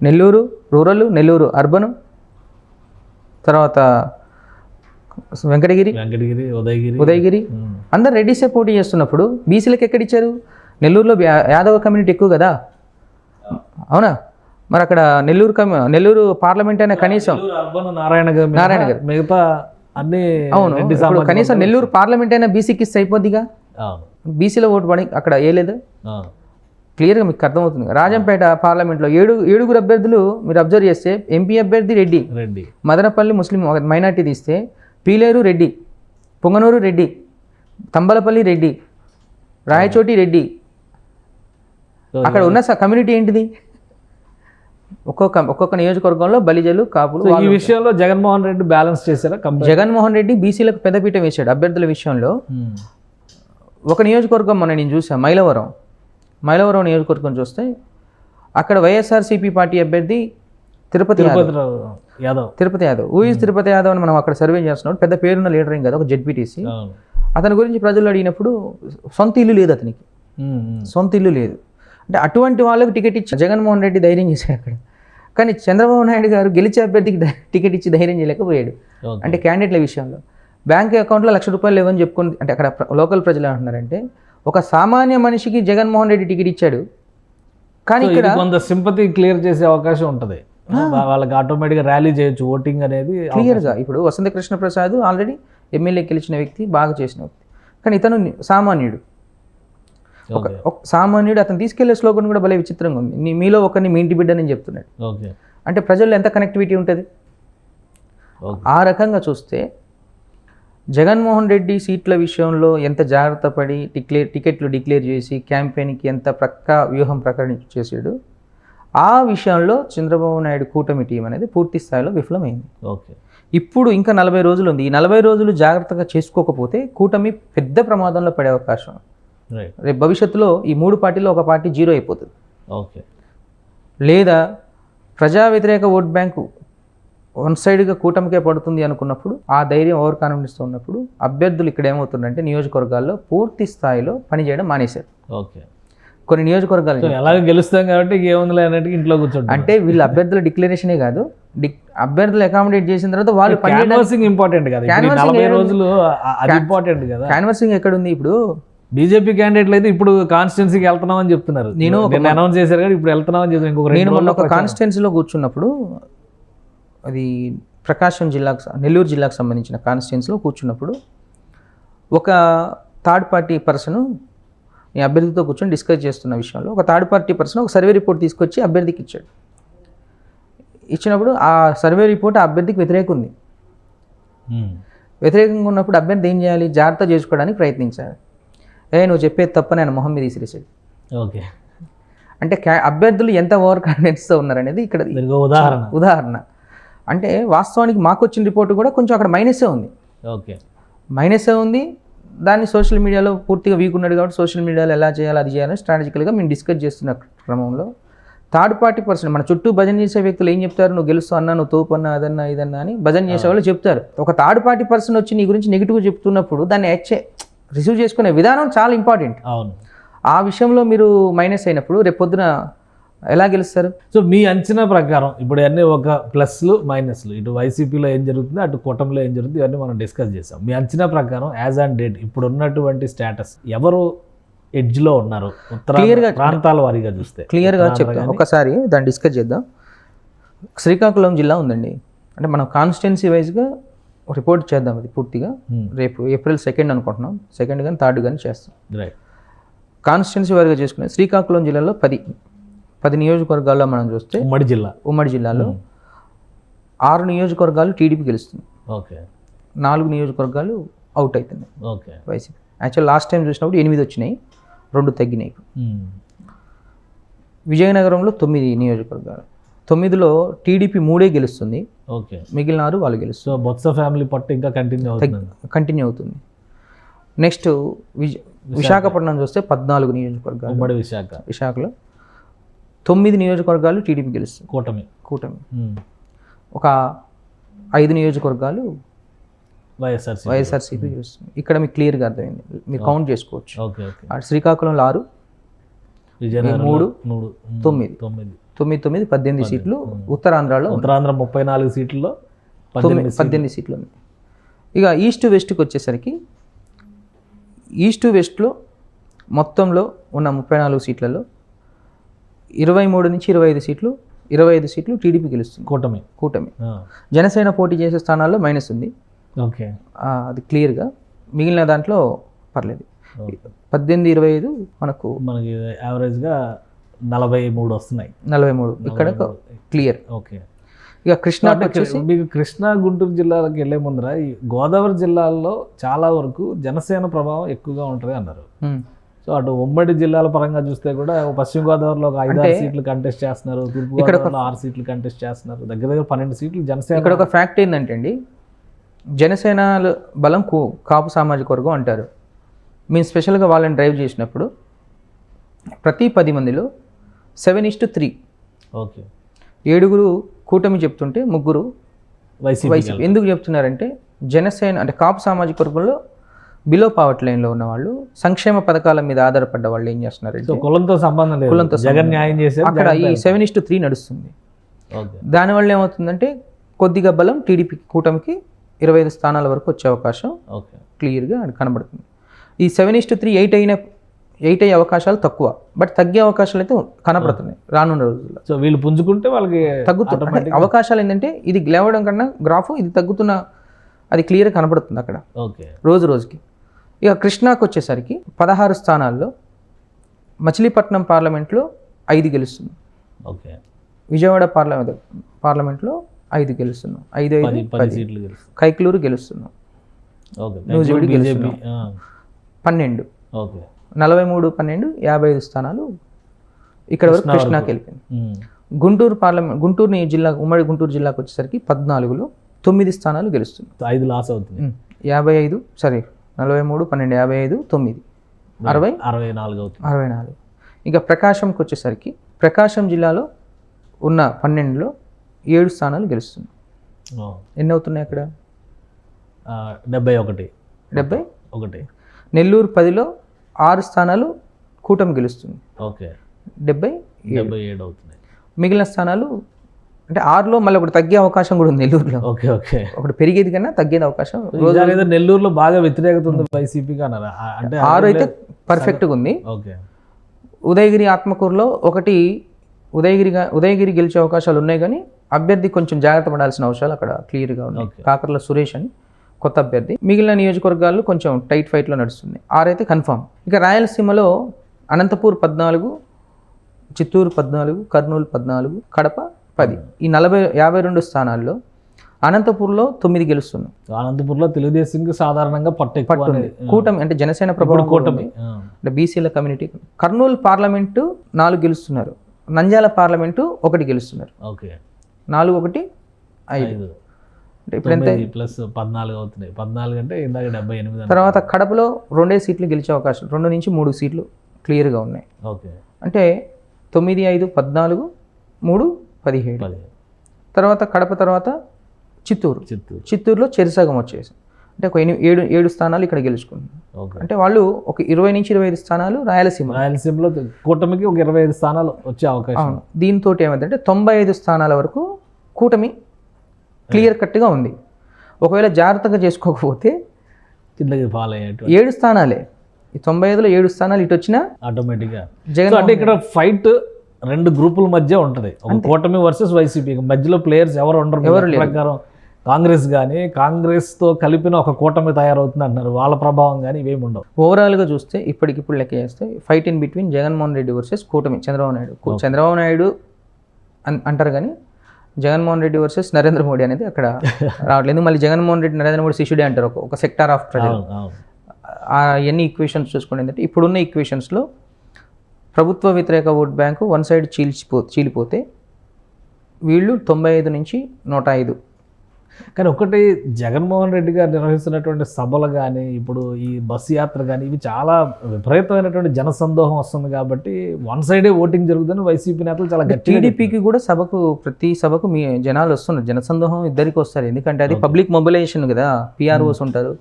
నెల్లూరు రూరల్, నెల్లూరు అర్బన్, తర్వాత వెంకటగిరి, ఉదయగిరి అందరు రెడ్డిసే పోటీ చేస్తున్నప్పుడు బీసీలకు ఎక్కడిచ్చారు? నెల్లూరులో యాదవ కమ్యూనిటీ ఎక్కువ కదా, అవునా? మరి అక్కడ నెల్లూరు పార్లమెంట్ అయినా కనీసం నారాయణ గారు మిగతా అన్ని, అవును, కనీసం నెల్లూరు పార్లమెంట్ అయినా బీసీకి ఇస్తే అయిపోద్దిగా. బీసీలో ఓటు పడి అక్కడ వేయలేదు. క్లియర్గా మీకు అర్థమవుతుంది. రాజంపేట పార్లమెంట్లో 7 అభ్యర్థులు మీరు అబ్జర్వ్ చేస్తే, ఎంపీ అభ్యర్థి రెడ్డి, మదనపల్లి ముస్లిం మైనార్టీ తీస్తే పీలేరు రెడ్డి, పొంగనూరు రెడ్డి, తంబలపల్లి రెడ్డి, రాయచోటి రెడ్డి. అక్కడ ఉన్న కమ్యూనిటీ ఏంటిది? ఒక్కొక్క నియోజకవర్గంలో బలిజలు కాపులు సో ఈ విషయంలో జగన్మోహన్ రెడ్డి బ్యాలెన్స్ చేశారా జగన్మోహన్ రెడ్డి బీసీలకు పెద్దపీట వేశాడు అభ్యర్థుల విషయంలో. ఒక నియోజకవర్గం మొన్న నేను చూసాను, మైలవరం నియోజకవర్గం చూస్తే అక్కడ వైఎస్ఆర్సీపీ పార్టీ అభ్యర్థి తిరుపతి యాదవ్. ఊయిస్ తిరుపతి యాదవ్ అని మనం అక్కడ సర్వే చేస్తున్నాడు. పెద్ద పేరున్న లీడర్ ఏం కదా, ఒక జెడ్పీటీసీ. అతని గురించి ప్రజలు అడిగినప్పుడు సొంత ఇల్లు లేదు అతనికి, సొంత ఇల్లు లేదు. అంటే అటువంటి వాళ్ళకి టికెట్ ఇచ్చి జగన్మోహన్ రెడ్డి ధైర్యం చేశాడు అక్కడ. కానీ చంద్రబాబు నాయుడు గారు గెలిచే అభ్యర్థికి టికెట్ ఇచ్చి ధైర్యం చేయలేకపోయాడు. అంటే క్యాండిడేట్ల విషయంలో బ్యాంక్ అకౌంట్లో ₹1,00,000 లేవని చెప్పుకొని, అంటే అక్కడ లోకల్ ప్రజలు అంటున్నారంటే ఒక సామాన్య మనిషికి జగన్మోహన్ రెడ్డి టికెట్ ఇచ్చాడు. కానీ ఇక్కడ కొంత సింపతి క్లియర్ చేసే అవకాశం ఉంటుంది, వాళ్ళకి ఆటోమేటిక్గా ర్యాలీ చేయొచ్చు ఓటింగ్ అనేది క్లియర్గా. ఇప్పుడు వసంత కృష్ణ ప్రసాద్ ఆల్రెడీ ఎమ్మెల్యే గెలిచిన వ్యక్తి, బాగా చేసిన వ్యక్తి. కానీ ఇతను సామాన్యుడు, ఒక సామాన్యుడు. అతను తీసుకెళ్లే స్లోగన్ కూడా భలే విచిత్రంగా ఉంది, మీలో ఒకరిని మీ ఇంటి బిడ్డని చెప్తున్నాడు. అంటే ప్రజల్లో ఎంత కనెక్టివిటీ ఉంటుంది. ఆ రకంగా చూస్తే జగన్మోహన్ రెడ్డి సీట్ల విషయంలో ఎంత జాగ్రత్త పడి టికెట్లు డిక్లేర్ చేసి క్యాంపెయిన్కి ఎంత వ్యూహం చేసాడు, ఆ విషయంలో చంద్రబాబు నాయుడు కూటమి టీం అనేది పూర్తి స్థాయిలో విఫలమైంది. ఇప్పుడు ఇంకా 40 రోజులు ఉంది. ఈ 40 రోజులు జాగ్రత్తగా చేసుకోకపోతే కూటమి పెద్ద ప్రమాదంలో పడే అవకాశం. రేపు భవిష్యత్తులో ఈ 3 పార్టీలో ఒక పార్టీ జీరో అయిపోతుంది. లేదా ప్రజా వ్యతిరేక ఓట్ బ్యాంకు వన్ సైడ్గా కూటమికే పడుతుంది అనుకున్నప్పుడు, ఆ ధైర్యం ఓవర్ కాన్ఫిడెన్స్తో ఉన్నప్పుడు అభ్యర్థులు ఇక్కడ ఏమవుతుందంటే నియోజకవర్గాల్లో పూర్తి స్థాయిలో పనిచేయడం మానేశారు. కొన్ని నియోజకవర్గాలు ఎలాగ గెలుస్తాం కాబట్టి ఏముంది అన్నట్టు ఇంట్లో కూర్చోండి. అంటే వీళ్ళ అభ్యర్థుల డిక్లరేషనే కాదు, అభ్యర్థులు అకామిడేట్ చేసిన తర్వాత వాళ్ళు ఇంపార్టెంట్ కదా, 40 రోజులు ఇంపార్టెంట్ కదా. క్యాన్వర్సింగ్ ఎక్కడుంది? ఇప్పుడు బీజేపీ క్యాండిడేట్లు అయితే ఇప్పుడు కాన్స్టిట్యున్సీకి వెళ్తున్నామని చెప్తున్నారు. నేను అనౌన్స్ చేశారు కానీ ఇప్పుడు వెళ్తున్నామని చెప్తున్నాను. నేను మొన్న ఒక కాన్స్టిట్యున్సీలో కూర్చున్నప్పుడు, అది ప్రకాశం జిల్లాకు, నెల్లూరు జిల్లాకు సంబంధించిన కాన్స్టిట్యున్సీలో కూర్చున్నప్పుడు ఒక థర్డ్ పార్టీ పర్సన్ ఈ అభ్యర్థితో కూర్చొని డిస్కస్ చేస్తున్న విషయంలో ఒక థర్డ్ పార్టీ పర్సన్ ఒక సర్వే రిపోర్ట్ తీసుకొచ్చి అభ్యర్థికి ఇచ్చాడు. ఇచ్చినప్పుడు ఆ సర్వే రిపోర్ట్ ఆ అభ్యర్థికి ఉంది. వ్యతిరేకంగా ఉన్నప్పుడు అభ్యర్థి ఏం చేయాలి? జాగ్రత్త చేసుకోవడానికి ప్రయత్నించాలి. నువ్వు చెప్పేది తప్పని ఆయన మొహం మీద తీసిరేసాడు. అంటే అభ్యర్థులు ఎంత ఓవర్ కాన్ఫిడెన్స్తో ఉన్నారనేది ఇక్కడ ఉదాహరణ. అంటే వాస్తవానికి మాకు వచ్చిన రిపోర్టు కూడా కొంచెం అక్కడ మైనసే ఉంది. దాన్ని సోషల్ మీడియాలో పూర్తిగా వీక్ ఉన్నాడు కాబట్టి సోషల్ మీడియాలో ఎలా చేయాలి, అది చేయాలని స్ట్రాటజికల్గా మేము డిస్కస్ చేస్తున్న క్రమంలో థర్డ్ పార్టీ పర్సన్, మన చుట్టూ భజన చేసే వ్యక్తులు ఏం చెప్తారు? నువ్వు గెలుస్తావు అన్నా, నువ్వు తోపు అన్నా, అదన్నా ఇదన్నా అని భజన చేసే వాళ్ళు చెప్తారు. ఒక థర్డ్ పార్టీ పర్సన్ వచ్చి నీ గురించి నెగిటివ్గా చెప్తున్నప్పుడు దాన్ని రిసీవ్ చేసుకునే విధానం చాలా ఇంపార్టెంట్. ఆ విషయంలో మీరు మైనస్ అయినప్పుడు రేపొద్దున ఎలా గెలుస్తారు? సో మీ అంచనా ప్రకారం ఇప్పుడు అన్నీ ఒక ప్లస్లు మైనస్లు, ఇటు వైసీపీలో ఏం జరుగుతుంది, అటు కూటమిలో ఏం జరుగుతుంది, ఇవన్నీ మనం డిస్కస్ చేసాం. మీ అంచనా ప్రకారం యాజ్ ఆన్ డేట్ ఇప్పుడు ఉన్నటువంటి స్టేటస్ ఎవరు ఎడ్జ్లో ఉన్నారు క్లియర్గా ప్రాంతాల వారీగా చూస్తే? క్లియర్గా చెప్తాం, ఒకసారి దాన్ని డిస్కస్ చేద్దాం. శ్రీకాకుళం జిల్లా ఉందండి. అంటే మనం కాన్స్టిట్యున్సీ వైజ్గా రిపోర్ట్ చేద్దాం. అది పూర్తిగా రేపు April 2 అనుకుంటున్నాం. 2 కానీ 3 కానీ చేస్తాం. కాన్స్టిట్యున్సీ వారీగా చేసుకునే శ్రీకాకుళం జిల్లాలో 10 నియోజకవర్గాల్లో మనం చూస్తే ఉమ్మడి జిల్లాలో 6 నియోజకవర్గాలు టీడీపీ గెలుస్తుంది. 4 నియోజకవర్గాలు అవుట్ అవుతున్నాయి వైసీపీ. యాక్చువల్ లాస్ట్ టైం చూసినప్పుడు 8 వచ్చినాయి, 2 తగ్గినాయి. విజయనగరంలో 9 నియోజకవర్గాలు, 9లో టీడీపీ 3 గెలుస్తుంది, మిగిలిన 6 వాళ్ళు గెలుస్తుంది. బొత్స ఫ్యామిలీ పట్టు ఇంకా కంటిన్యూ అవుతుంది. నెక్స్ట్ విశాఖపట్నం చూస్తే 14 నియోజకవర్గాలు, విశాఖలో 9 నియోజకవర్గాలు టీడీపీ గెలుస్తుంది, కూటమి. ఒక 5 నియోజకవర్గాలు వైఎస్ఆర్సీపీ గెలుస్తుంది. ఇక్కడ మీకు క్లియర్గా అర్థమైంది, మీరు కౌంట్ చేసుకోవచ్చు. శ్రీకాకుళంలో 6, 3, 9, 18 సీట్లు. ఉత్తరాంధ్రలో 34 సీట్లలో 18 సీట్లు ఉన్నాయి. ఇక ఈస్ట్ వెస్ట్కి వచ్చేసరికి ఈస్ట్ వెస్ట్లో మొత్తంలో ఉన్న 34 సీట్లలో 23 నుంచి 25 సీట్లు టీడీపీ గెలుస్తుంది, కూటమి. జనసేన పోటీ చేసే స్థానాల్లో మైనస్ ఉంది, అది క్లియర్గా. మిగిలిన దాంట్లో పర్లేదు. 18, 25 మనకి యావరేజ్గా 43 వస్తున్నాయి. 43 ఇక్కడ క్లియర్. ఇక కృష్ణా గుంటూరు జిల్లాలకు వెళ్ళే ముందర ఈ గోదావరి జిల్లాల్లో చాలా వరకు జనసేన ప్రభావం ఎక్కువగా ఉంటుంది అన్నారు. సో అటు ఉమ్మడి జిల్లాల పరంగా చూస్తే కూడా పశ్చిమ గోదావరిలో ఒక 5-6 సీట్లు కంటెస్ట్ చేస్తున్నారు, తూర్పు గోదావరిలో 6 సీట్లు కంటెస్ట్ చేస్తున్నారు, దగ్గర దగ్గర 12 సీట్లు జనసేన. ఇక్కడ ఒక ఫ్యాక్ట్ ఏంటంటే అండి, జనసేన బలం కాపు సామాజిక వర్గం అంటారు. మేము స్పెషల్గా వాళ్ళని డ్రైవ్ చేసినప్పుడు ప్రతి 10 మందిలో 7:3, ఓకే, 7 కూటమి చెప్తుంటే 3 వైసీపీ. ఎందుకు చెప్తున్నారంటే జనసేన అంటే కాపు సామాజిక వర్గంలో బిలో పావర్టీ లైన్లో ఉన్న వాళ్ళు సంక్షేమ పథకాల మీద ఆధారపడ్డ వాళ్ళు ఏం చేస్తున్నారంటే సో కులంతో సంబంధం లేదు, కులంతో జగన్ న్యాయం చేసే అక్కడ ఈ 7:3 నడుస్తుంది. ఓకే, దానివల్ల ఏమవుతుందంటే కొద్దిగా బలం టీడీపీ కూటమికి 25 స్థానాల వరకు వచ్చే అవకాశం ఓకే, క్లియర్గా కనబడుతుంది. ఈ 7:3 8 అయ్యే అవకాశాలు తక్కువ, బట్ తగ్గే అవకాశాలు అయితే కనబడుతున్నాయి రానున్న రోజుల్లో. సో వీళ్ళు పుంజుకుంటే వాళ్ళకి తగ్గుతుంది అవకాశాలు. ఏంటంటే ఇది లేవడం కన్నా గ్రాఫ్ ఇది తగ్గుతున్న అది క్లియర్గా కనబడుతుంది అక్కడ ఓకే, రోజు రోజుకి. ఇక కృష్ణాకు వచ్చేసరికి 16 స్థానాల్లో మచిలీపట్నం పార్లమెంట్లో 5 గెలుస్తున్నాం, ఓకే, విజయవాడ పార్లమెంట్లో 5 గెలుస్తున్నాం, 5 10 సీట్లు గెలుస్తారు. కైక్లూరు గెలుస్తున్నాం, ఓకే, నూజివీడు బీజేపీ. గెలుస్తున్నాం 12, ఓకే, 43, 12, 55 స్థానాలు ఇక్కడ వరకు కృష్ణాకి వెళ్ళిపోయింది. గుంటూరు జిల్లా ఉమ్మడి గుంటూరు జిల్లాకు వచ్చేసరికి 14లో 9 స్థానాలు గెలుస్తుంది, 5 లాస్ అవుతుంది. 43, 12, 55, 9, 64 అవుతుంది. 64. ఇంకా ప్రకాశంకి వచ్చేసరికి ప్రకాశం జిల్లాలో ఉన్న 12లో 7 స్థానాలు గెలుస్తుంది. ఎన్ని అవుతున్నాయి అక్కడ? 71. 71. నెల్లూరు 10లో 6 స్థానాలు కూటమి గెలుస్తుంది, ఓకే, 77 అవుతున్నాయి. మిగిలిన స్థానాలు అంటే 6లో మళ్ళీ ఒకటి తగ్గే అవకాశం కూడా ఉంది నెల్లూరులో. ఓకే, ఓకే, ఒకటి పెరిగేది కన్నా తగ్గేది అవకాశం. రోజు నెల్లూరులో బాగా వ్యతిరేకత ఉంది వైసీపీకి అన్నారా? అంటే 6 అయితే పర్ఫెక్ట్గా ఉంది. ఓకే, ఉదయగిరి ఆత్మకూరులో ఒకటి ఉదయగిరి గెలిచే అవకాశాలు ఉన్నాయి, కానీ అభ్యర్థి కొంచెం జాగ్రత్త పడాల్సిన అవసరాలు అక్కడ క్లియర్గా ఉన్నాయి. కాకర్ల సురేష్ అని కొత్త అభ్యర్థి. మిగిలిన నియోజకవర్గాల్లో కొంచెం టైట్ ఫైట్లో నడుస్తుంది. 6 అయితే కన్ఫామ్. ఇక రాయలసీమలో అనంతపూర్ 14, చిత్తూరు 14, కర్నూలు 14, కడప 10. ఈ 52 స్థానాల్లో అనంతపూర్లో 9 గెలుస్తున్నాం. అనంతపూర్లో తెలుగుదేశంకి సాధారణంగా పట్టుంది. కూటమి అంటే జనసేన ప్రభావం కూటమి అంటే బీసీల కమ్యూనిటీ. కర్నూలు పార్లమెంటు 4 గెలుస్తున్నారు, నంద్యాల పార్లమెంటు 1 గెలుస్తున్నారు. ఓకే, 4, 1, 5 అంటే ఇప్పుడు ఎంత? ప్లస్ 14 అవుతున్నాయి. 14 అంటే ఇందాక 78. తర్వాత కడపలో 2 సీట్లు గెలిచే అవకాశం, 2 నుంచి 3 సీట్లు క్లియర్గా ఉన్నాయి. ఓకే, అంటే 9, 5, 14, 3, 17. తర్వాత కడప తర్వాత చిత్తూరులో చెరిసగం వచ్చేసి అంటే ఒక 7 స్థానాలు ఇక్కడ గెలుచుకుంటున్నారు. అంటే వాళ్ళు ఒక 20 నుంచి 25 స్థానాలు రాయలసీమలో కూటమికి ఒక 25 స్థానాలు వచ్చే అవకాశం. దీంతో ఏమైందంటే 95 స్థానాల వరకు కూటమి క్లియర్ కట్గా ఉంది. ఒకవేళ జాగ్రత్తగా చేసుకోకపోతే కిందకి ఫాలో అయ్యేట్టు 7 స్థానాలే. ఈ 95లో 7 స్థానాలు ఇటు వచ్చినా ఆటోమేటిక్గా జగన్. అంటే ఇక్కడ ఫైట్ 2 గ్రూపుల మధ్య ఉంటుంది, ఒక కూటమి వర్సెస్ వైసీపీ. మధ్యలో ప్లేయర్స్ ఎవరు ప్రకారం కాంగ్రెస్ కానీ కాంగ్రెస్తో కలిపిన ఒక కూటమి తయారవుతుంది అంటున్నారు. వాళ్ళ ప్రభావం కానీ ఇవేమి ఉండవు. ఓవరాల్గా చూస్తే ఇప్పటికిప్పుడు లెక్క చేస్తే fight in between Jaganmohan Reddy versus కూటమి చంద్రబాబు నాయుడు అంటారు, కానీ జగన్మోహన్ రెడ్డి వర్సెస్ నరేంద్ర మోడీ అనేది అక్కడ రావట్లేదు. మళ్ళీ జగన్మోహన్ రెడ్డి నరేంద్ర మోడీ శిష్యుడే అంటారు, ఒక సెక్టార్ ఆఫ్ ప్రజలు. ఎన్ని ఈక్వేషన్స్ చూసుకోండి ఏంటంటే ఇప్పుడున్న ఈక్వేషన్స్లో ప్రభుత్వ వ్యతిరేక ఓట్ బ్యాంకు 1 సైడ్ చీలిపోతే వీళ్ళు 95 నుంచి 105. కానీ ఒకటి జగన్మోహన్ రెడ్డి గారు నిర్వహిస్తున్నటువంటి సభలు కానీ ఇప్పుడు ఈ బస్సు యాత్ర కానీ ఇవి చాలా విపరీతమైనటువంటి జనసందోహం వస్తుంది కాబట్టి 1 సైడే ఓటింగ్ జరుగుతుందని వైసీపీ నేతలు చాలా గట్టి. టీడీపీకి కూడా ప్రతి సభకు మీ జనాలు వస్తున్నారు, జనసందోహం ఇద్దరికి వస్తారు. ఎందుకంటే అది పబ్లిక్ మొబిలైజేషన్ కదా, పిఆర్ఓస్ ఉంటారు,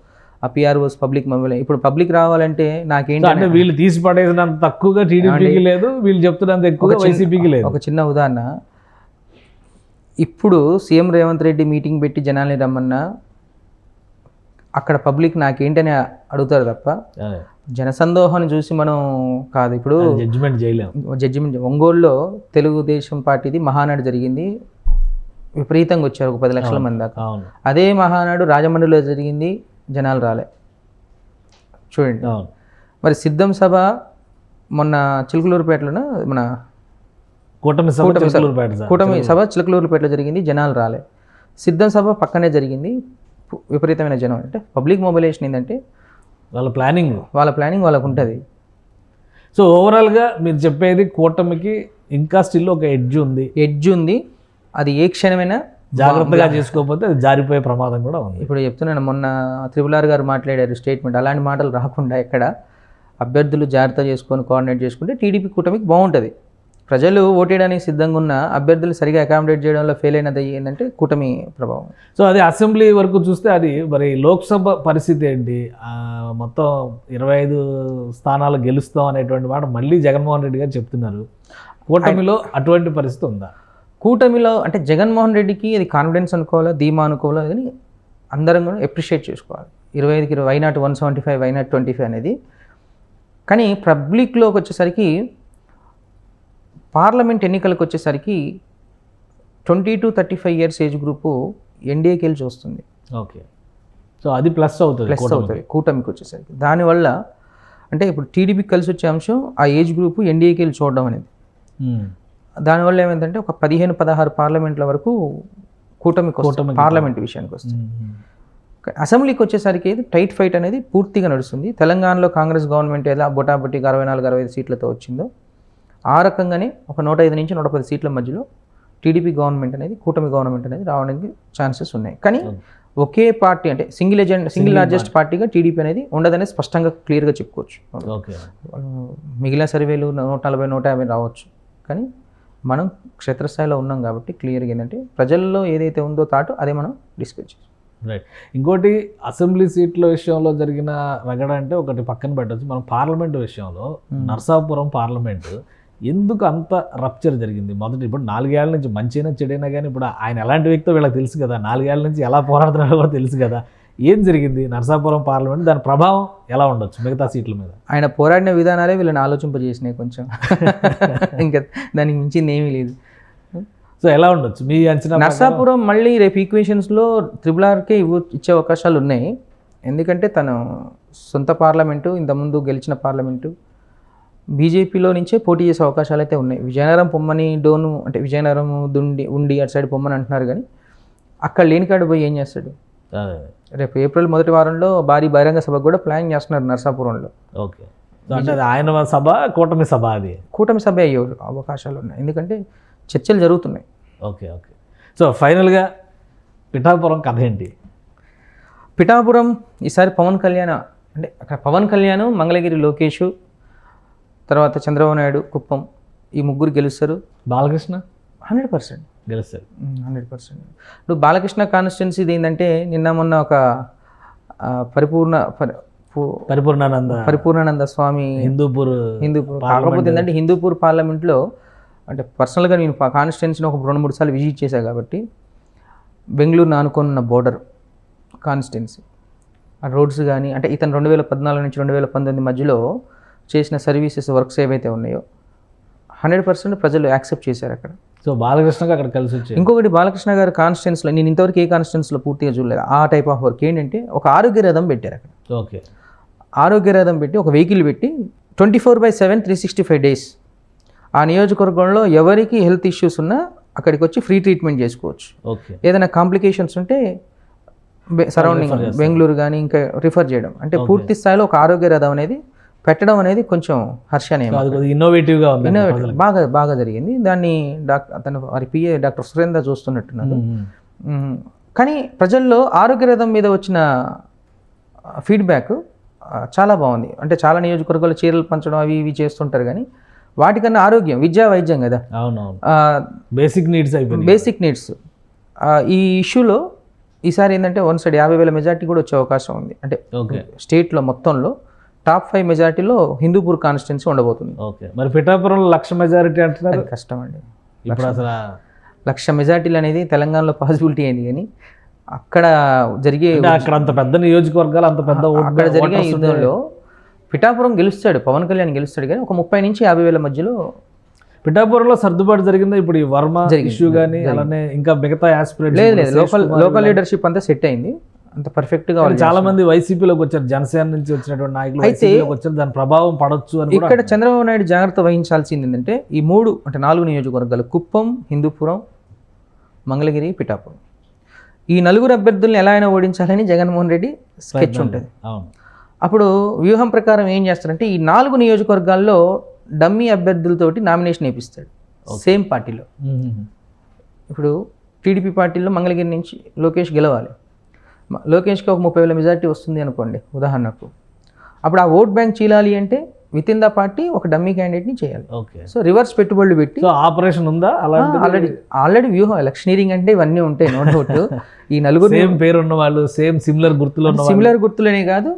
ఆ పిఆర్ఓస్ పబ్లిక్ మొబైల్. ఇప్పుడు పబ్లిక్ రావాలంటే నాకేంటి అంటే వీళ్ళు తీసి పడేసినంత తక్కువగా టీడీపీకి లేదు, వీళ్ళు చెప్తున్నంత ఎక్కువగా వైసీపీకి లేదు. ఒక చిన్న ఉదాహరణ, ఇప్పుడు సీఎం రేవంత్ రెడ్డి మీటింగ్ పెట్టి జనాల్ని రమ్మన్నా అక్కడ పబ్లిక్ నాకేంటని అడుగుతారు తప్ప జనసందోహాన్ని చూసి మనం కాదు. ఇప్పుడు జడ్జిమెంట్ ఒంగోలులో తెలుగుదేశం పార్టీది మహానాడు జరిగింది, విపరీతంగా వచ్చారు, ఒక 10 లక్షల మంది దాకా. అదే మహానాడు రాజమండ్రిలో జరిగింది, జనాలు రాలే. చూడండి. మరి సిద్ధం సభ మొన్న చిలుకలూరుపేటలోన మన కూటమి సభ చిలుకలూరుపేటలో జరిగింది, జనాలు రాలే. సిద్ధం సభ పక్కనే జరిగింది, విపరీతమైన జనం. అంటే పబ్లిక్ మొబిలైజేషన్ ఏంటంటే వాళ్ళ ప్లానింగ్ వాళ్ళకు ఉంటుంది. సో ఓవరాల్గా మీరు చెప్పేది కూటమికి ఇంకా స్టిల్ ఒక ఎడ్జ్ ఉంది, అది ఏ క్షణమైనా జాగ్రత్తగా చేసుకోకపోతే అది జారిపోయే ప్రమాదం కూడా ఉంది. ఇప్పుడు చెప్తున్నాను, మొన్న త్రిపుల్ గారు మాట్లాడారు స్టేట్మెంట్, అలాంటి మాటలు రాకుండా ఎక్కడ అభ్యర్థులు జాగ్రత్త చేసుకొని కోఆర్డినేట్ చేసుకుంటే టీడీపీ కూటమికి బాగుంటుంది. ప్రజలు ఓటేయడానికి సిద్ధంగా ఉన్న అభ్యర్థులు సరిగా అకామిడేట్ చేయడంలో ఫెయిల్ అయినది ఏంటంటే కూటమి ప్రభావం. సో అది అసెంబ్లీ వరకు చూస్తే అది మరి లోక్సభ పరిస్థితి ఏంటి? మొత్తం 25 స్థానాలు గెలుస్తాం అనేటువంటి మాట మళ్ళీ జగన్మోహన్ రెడ్డి గారు చెప్తున్నారు. కూటమిలో అటువంటి పరిస్థితి ఉందా? కూటమిలో అంటే జగన్మోహన్ రెడ్డికి అది కాన్ఫిడెన్స్ అనుకోవాలా, ధీమా అనుకోవాలా, కానీ అందరం కూడా అప్రిషియేట్ చేసుకోవాలి. 25కి వైనాట్ 175, వైనాట్ 25 అనేది. కానీ పబ్లిక్లోకి వచ్చేసరికి, పార్లమెంట్ ఎన్నికలకు వచ్చేసరికి 20 to 35 ఇయర్స్ ఏజ్ గ్రూపు ఎన్డీఏకి వెళ్ళి చూస్తుంది. ఓకే, సో అది ప్లస్ అవుతుంది కూటమికి వచ్చేసరికి. దానివల్ల అంటే ఇప్పుడు టీడీపీకి కలిసి వచ్చే అంశం ఆ ఏజ్ గ్రూపు ఎన్డీఏకి వెళ్ళి చూడడం అనేది. దానివల్ల ఏమైందంటే ఒక 15-16 పార్లమెంట్ల వరకు కూటమి పార్లమెంట్ విషయానికి వస్తుంది. అసెంబ్లీకి వచ్చేసరికి టైట్ ఫైట్ అనేది పూర్తిగా నడుస్తుంది. తెలంగాణలో కాంగ్రెస్ గవర్నమెంట్ ఎలా బొటాబొటికి 64-65 సీట్లతో వచ్చిందో ఆ రకంగానే ఒక 105 నుంచి 110 సీట్ల మధ్యలో టీడీపీ గవర్నమెంట్ అనేది, కూటమి గవర్నమెంట్ అనేది రావడానికి ఛాన్సెస్ ఉన్నాయి. కానీ ఒకే పార్టీ అంటే సింగిల్ లార్జెస్ట్ పార్టీగా టీడీపీ అనేది ఉండదనేది స్పష్టంగా క్లియర్గా చెప్పుకోవచ్చు. మిగిలిన సర్వేలు 140-150 రావచ్చు, కానీ మనం క్షేత్రస్థాయిలో ఉన్నాం కాబట్టి క్లియర్గా ఏంటంటే ప్రజల్లో ఏదైతే ఉందో తాటు అదే మనం డిస్కస్ చేస్తాం. రైట్. ఇంకోటి అసెంబ్లీ సీట్ల విషయంలో జరిగిన రగడ అంటే ఒకటి పక్కన పెట్టవచ్చు. మనం పార్లమెంటు విషయంలో నర్సాపురం పార్లమెంటు ఎందుకు అంత రప్చర్ జరిగింది? మొదటి ఇప్పుడు 4 ఏళ్ల నుంచి మంచిగా చెడైనా కానీ ఇప్పుడు ఆయన ఎలాంటి వ్యక్తో వీళ్ళకి తెలుసు కదా, 4 ఏళ్ల నుంచి ఎలా పోరాడుతున్నాడో కూడా తెలుసు కదా. ఏం జరిగింది నర్సాపురం పార్లమెంట్, దాని ప్రభావం ఎలా ఉండొచ్చు మిగతా సీట్ల మీద? ఆయన పోరాడిన విధానాలే వీళ్ళని ఆలోచింపజేసినాయి కొంచెం. ఇంకా దానికి మించింది ఏమీ లేదు. సో ఎలా ఉండొచ్చు మీ అంచనా? నర్సాపురం మళ్ళీ రేపు ఈక్వేషన్స్లో RRRకే ఇచ్చే అవకాశాలు ఉన్నాయి. ఎందుకంటే తను సొంత పార్లమెంటు, ఇంతకుముందు గెలిచిన పార్లమెంటు, బీజేపీలో నుంచే పోటీ చేసే అవకాశాలు అయితే ఉన్నాయి. విజయనగరం పొమ్మని డోను అంటే విజయనగరం ఉండి అటు సైడ్ పొమ్మని అంటున్నారు, కానీ అక్కడ లేని కాడు పోయి ఏం చేస్తాడు? రేపు ఏప్రిల్ మొదటి వారంలో భారీ బహిరంగ సభ కూడా ప్లాన్ చేస్తున్నారు నర్సాపురంలో. ఓకే, అంటే ఆయన సభ కూటమి సభ, అది కూటమి సభ అయ్యే అవకాశాలు ఉన్నాయి, ఎందుకంటే చర్చలు జరుగుతున్నాయి. ఓకే. సో ఫైనల్గా పిఠాపురం కథ ఏంటి? పిఠాపురం ఈసారి పవన్ కళ్యాణ్ అంటే అక్కడ పవన్ కళ్యాణ్, మంగళగిరి లోకేష్, తర్వాత చంద్రబాబు నాయుడు, కుప్పం, ఈ ముగ్గురు గెలుస్తారు. బాలకృష్ణ 100% గెలుస్తారు. 100%. ఇప్పుడు బాలకృష్ణ కాన్స్టిట్యున్సీది ఏంటంటే నిన్న మొన్న ఒక పరిపూర్ణానంద స్వామి హిందూపూర్ కాకపోతే ఏంటంటే హిందూపూర్ పార్లమెంట్లో అంటే పర్సనల్గా నేను కాన్స్టిట్యున్సీని ఒక 2-3 సార్లు విజిట్ చేశాను కాబట్టి బెంగళూరును ఆనుకున్న బోర్డర్ కాన్స్టిట్యున్సీ, ఆ రోడ్స్ కానీ అంటే ఇతను 2014 నుంచి 2019 మధ్యలో చేసిన సర్వీసెస్ వర్క్స్ ఏవైతే ఉన్నాయో 100% ప్రజలు యాక్సెప్ట్ చేశారు అక్కడ. సో బాలకృష్ణకి అక్కడ కలిసి వచ్చి ఇంకొకటి బాలకృష్ణ గారు కాన్స్టిట్యున్సీలో నేను ఇంతవరకు ఏ కాన్స్టిట్యున్సీలో పూర్తిగా చూడలేదు ఆ టైప్ ఆఫ్ వర్క్. ఏంటంటే ఒక ఆరోగ్య రథం పెట్టారు అక్కడ. ఓకే, ఆరోగ్య రథం పెట్టి ఒక వెహికల్ పెట్టి 24/7 365 డేస్ ఆ నియోజకవర్గంలో ఎవరికి హెల్త్ ఇష్యూస్ ఉన్నా అక్కడికి వచ్చి ఫ్రీ ట్రీట్మెంట్ చేసుకోవచ్చు. ఓకే, ఏదైనా కాంప్లికేషన్స్ ఉంటే సరౌండింగ్ బెంగళూరు కానీ ఇంకా రిఫర్ చేయడం, అంటే పూర్తి స్థాయిలో ఒక ఆరోగ్య రథం అనేది పెట్టడం అనేది కొంచెం హర్షణీయం, ఇన్నోవేటివ్గా ఉంది, బాగా జరిగింది. దాన్ని అతను వారి పిఏ డాక్టర్ సురేంద్ర చూస్తున్నట్టున్నారు. కానీ ప్రజల్లో ఆరోగ్య రథం మీద వచ్చిన ఫీడ్బ్యాక్ చాలా బాగుంది. అంటే చాలా నియోజకవర్గాలు చీరలు పంచడం అవి ఇవి చేస్తుంటారు, కానీ వాటికన్నా ఆరోగ్యం, విద్యా, వైద్యం కదా, అవునవును, బేసిక్ నీడ్స్ అయిపోయింది. బేసిక్ నీడ్స్ ఈ ఇష్యూలో ఈసారి ఏంటంటే 1 సైడ్ 50,000 మెజార్టీ కూడా వచ్చే అవకాశం ఉంది. అంటే స్టేట్లో మొత్తంలో టాప్ 5 మెజార్టీలో హిందూపూర్ కాన్స్టిట్యున్సీ ఉండబోతుంది. ఓకే, మరి పిఠాపురంలో 1,00,000 మెజారిటీ అంటున్నారు, కష్టం అండి. ఇప్పుడు అసలు 1,00,000 మెజార్టీలు అనేది తెలంగాణలో పాసిబిలిటీ అయింది, కానీ అక్కడ జరిగే అక్కడ అంత పెద్ద నియోజకవర్గాలు అంత పెద్ద అక్కడ జరిగే యుద్ధంలో పిఠాపురం గెలుస్తాడు, పవన్ కళ్యాణ్ గెలుస్తాడు, కానీ ఒక 30 నుంచి 50,000 మధ్యలో పిఠాపురంలో సర్దుబాటు జరిగిందా? ఇప్పుడు ఈ వర్మ ఇష్యూ కానీ అలానే ఇంకా మిగతా యాస్పిరెంట్స్ లేదు, లోకల్ లీడర్షిప్ అంతా సెట్ అయింది, అంత పర్ఫెక్ట్గా. చాలా మంది వైసీపీలోకి వచ్చారు, జనసేన నుంచి వచ్చినటువంటి నాయకులు వైసీపీలోకి వచ్చారు, దాని ప్రభావం పడవచ్చు అని. ఇక్కడ చంద్రబాబు నాయుడు జాగ్రత్త వహించాల్సింది ఏంటంటే ఈ 4 నియోజకవర్గాలు కుప్పం, హిందూపురం, మంగళగిరి, పిఠాపురం, ఈ 4 అభ్యర్థులను ఎలా అయినా ఓడించాలని జగన్మోహన్ రెడ్డి స్కెచ్ ఉంటుంది. అప్పుడు వ్యూహం ప్రకారం ఏం చేస్తారంటే ఈ 4 నియోజకవర్గాల్లో డమ్మీ అభ్యర్థులతోటి నామినేషన్ వేపిస్తాడు సేమ్ పార్టీలో. ఇప్పుడు టీడీపీ పార్టీలో మంగళగిరి నుంచి లోకేష్ గెలవాలి, లోకేష్కి ఒక 30,000 మెజారిటీ వస్తుంది అనుకోండి ఉదాహరణకు. అప్పుడు ఆ ఓట్ బ్యాంక్ చీలాలి అంటే విత్ ఇన్ ద పార్టీ ఒక డమ్మీ క్యాండిడేట్ని చేయాలి. ఓకే. సో రివర్స్ పెట్టుబడులు పెట్టి సో ఆపరేషన్ ఉందా అలాంటి? ఆల్రెడీ వ్యూహం ఎలక్షనీరింగ్ అంటే ఇవన్నీ ఉంటాయి నో డౌట్. ఈ నలుగురు సేమ్ పేరు ఉన్న వాళ్ళు, సేమ్ సిమిలర్ గుర్తులు ఉన్న సిమిలర్ గుర్తులనే కాదు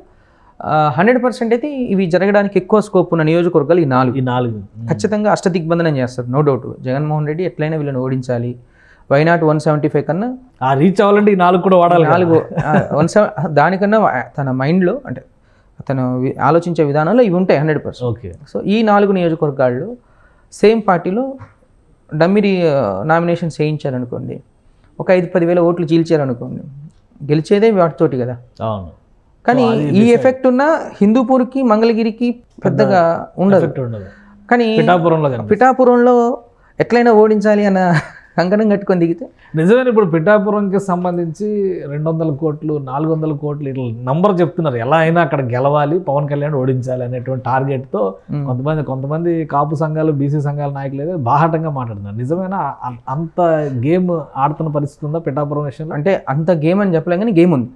100% అయితే ఇవి జరగడానికి ఎక్కువ స్కోప్ ఉన్న నియోజకవర్గాలు ఈ 4. ఈ 4 ఖచ్చితంగా అష్టదిగ్బంధనం చేస్తారు నో డౌట్. జగన్మోహన్ రెడ్డి ఎట్లయినా వీళ్ళని ఓడించాలి. వైనాట్ 175 కన్నా ఆ రీచ్ అవ్వాలంటే ఈ 4 కూడా వాడాలి. 4 దానికన్నా తన మైండ్లో అంటే తను ఆలోచించే విధానంలో ఇవి ఉంటాయి 100%. ఓకే. సో ఈ 4 నియోజకవర్గాల్లో సేమ్ పార్టీలో డమ్మిరి నామినేషన్స్ వేయించారనుకోండి, ఒక 5-10 వేల ఓట్లు చీల్చారనుకోండి, గెలిచేదే వాటితోటి కదా. అవును. కానీ ఈ ఎఫెక్ట్ ఉన్న హిందూపూర్కి మంగళగిరికి పెద్దగా ఉండదు. కానీ పిఠాపురంలో ఎట్లయినా ఓడించాలి అన్న కంకణం కట్టుకొని దిగితే నిజమైన ఇప్పుడు పిఠాపురంకి సంబంధించి 200 కోట్లు 400 కోట్లు ఇట్లా నంబర్ చెప్తున్నారు. ఎలా అయినా అక్కడ గెలవాలి, పవన్ కళ్యాణ్ ఓడించాలి అనేటువంటి టార్గెట్తో కొంతమంది కాపు సంఘాలు, బీసీ సంఘాల నాయకులు అయితే బాహాటంగా మాట్లాడుతున్నారు. నిజమైన అంత గేమ్ ఆడుతున్న పరిస్థితి ఉందా పిఠాపురం విషయంలో? అంటే అంత గేమ్ అని చెప్పలేం కానీ గేమ్ ఉంది.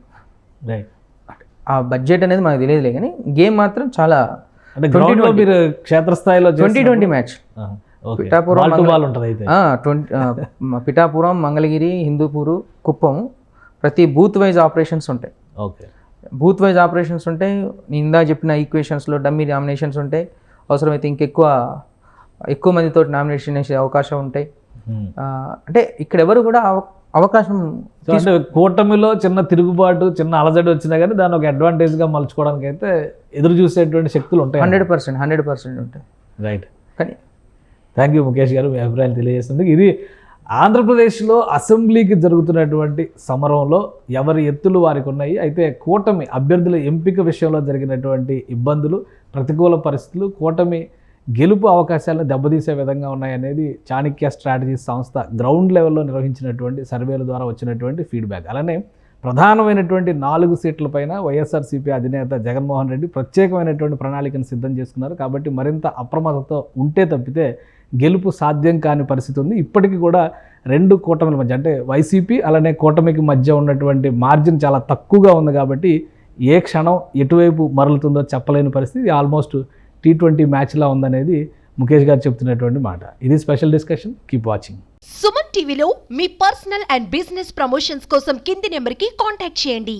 రైట్. ఆ బడ్జెట్ అనేది మనకు తెలియదులే కానీ గేమ్ మాత్రం చాలా అంటే గ్రౌండ్లో మీరు క్షేత్రస్థాయిలో 2020 మ్యాచ్ పిఠాపురం పిఠాపురం, మంగళగిరి, హిందూపూరు, కుప్పం ప్రతి బూత్ వైజ్ ఆపరేషన్స్ ఉంటాయి. ఓకే. బూత్ వైజ్ ఆపరేషన్స్ ఉంటాయి. నేను ఇందా చెప్పిన ఈక్వేషన్స్లో డమ్మీ నామినేషన్స్ ఉంటాయి. అవసరమైతే ఎక్కువ మందితో నామినేషన్ వేసే అవకాశం ఉంటాయి. అంటే ఇక్కడ ఎవరు కూడా అవకాశం అంటే కూటమిలో చిన్న తిరుగుబాటు, చిన్న అలజడి వచ్చినా కానీ దాన్ని ఒక అడ్వాంటేజ్గా మలుచుకోవడానికి అయితే ఎదురు చూసేటువంటి శక్తులు ఉంటాయి. 100% ఉంటాయి. రైట్. కానీ థ్యాంక్ యూ ముఖేష్ గారు, మీ అభిప్రాయాలు తెలియజేస్తుంది. ఇది ఆంధ్రప్రదేశ్లో అసెంబ్లీకి జరుగుతున్నటువంటి సమరంలో ఎవరి ఎత్తులు వారికి ఉన్నాయి. అయితే కూటమి అభ్యర్థుల ఎంపిక విషయంలో జరిగినటువంటి ఇబ్బందులు, ప్రతికూల పరిస్థితులు కూటమి గెలుపు అవకాశాలను దెబ్బతీసే విధంగా ఉన్నాయనేది చాణక్య స్ట్రాటజీస్ సంస్థ గ్రౌండ్ లెవెల్లో నిర్వహించినటువంటి సర్వేల ద్వారా వచ్చినటువంటి ఫీడ్బ్యాక్. అలానే ప్రధానమైనటువంటి 4 సీట్లపైన వైఎస్ఆర్సీపీ అధినేత జగన్మోహన్ రెడ్డి ప్రత్యేకమైనటువంటి ప్రణాళికను సిద్ధం చేసుకున్నారు. కాబట్టి మరింత అప్రమత్తతో ఉంటే తప్పితే గెలుపు సాధ్యం కాని పరిస్థితి ఉంది. ఇప్పటికీ కూడా 2 కూటమిల మధ్య అంటే వైసీపీ అలానే కూటమికి మధ్య ఉన్నటువంటి మార్జిన్ చాలా తక్కువగా ఉంది. కాబట్టి ఏ క్షణం ఎటువైపు మరలుతుందో చెప్పలేని పరిస్థితి. ఆల్మోస్ట్ T20 మ్యాచ్లా ఉందనేది ముఖేష్ గారు చెప్తున్నటువంటి మాట. ఇది special discussion. Keep watching. Suman టీవీలో మీ పర్సనల్ అండ్ బిజినెస్ ప్రమోషన్స్ కోసం కింది నెంబర్కి కాంటాక్ట్ చేయండి.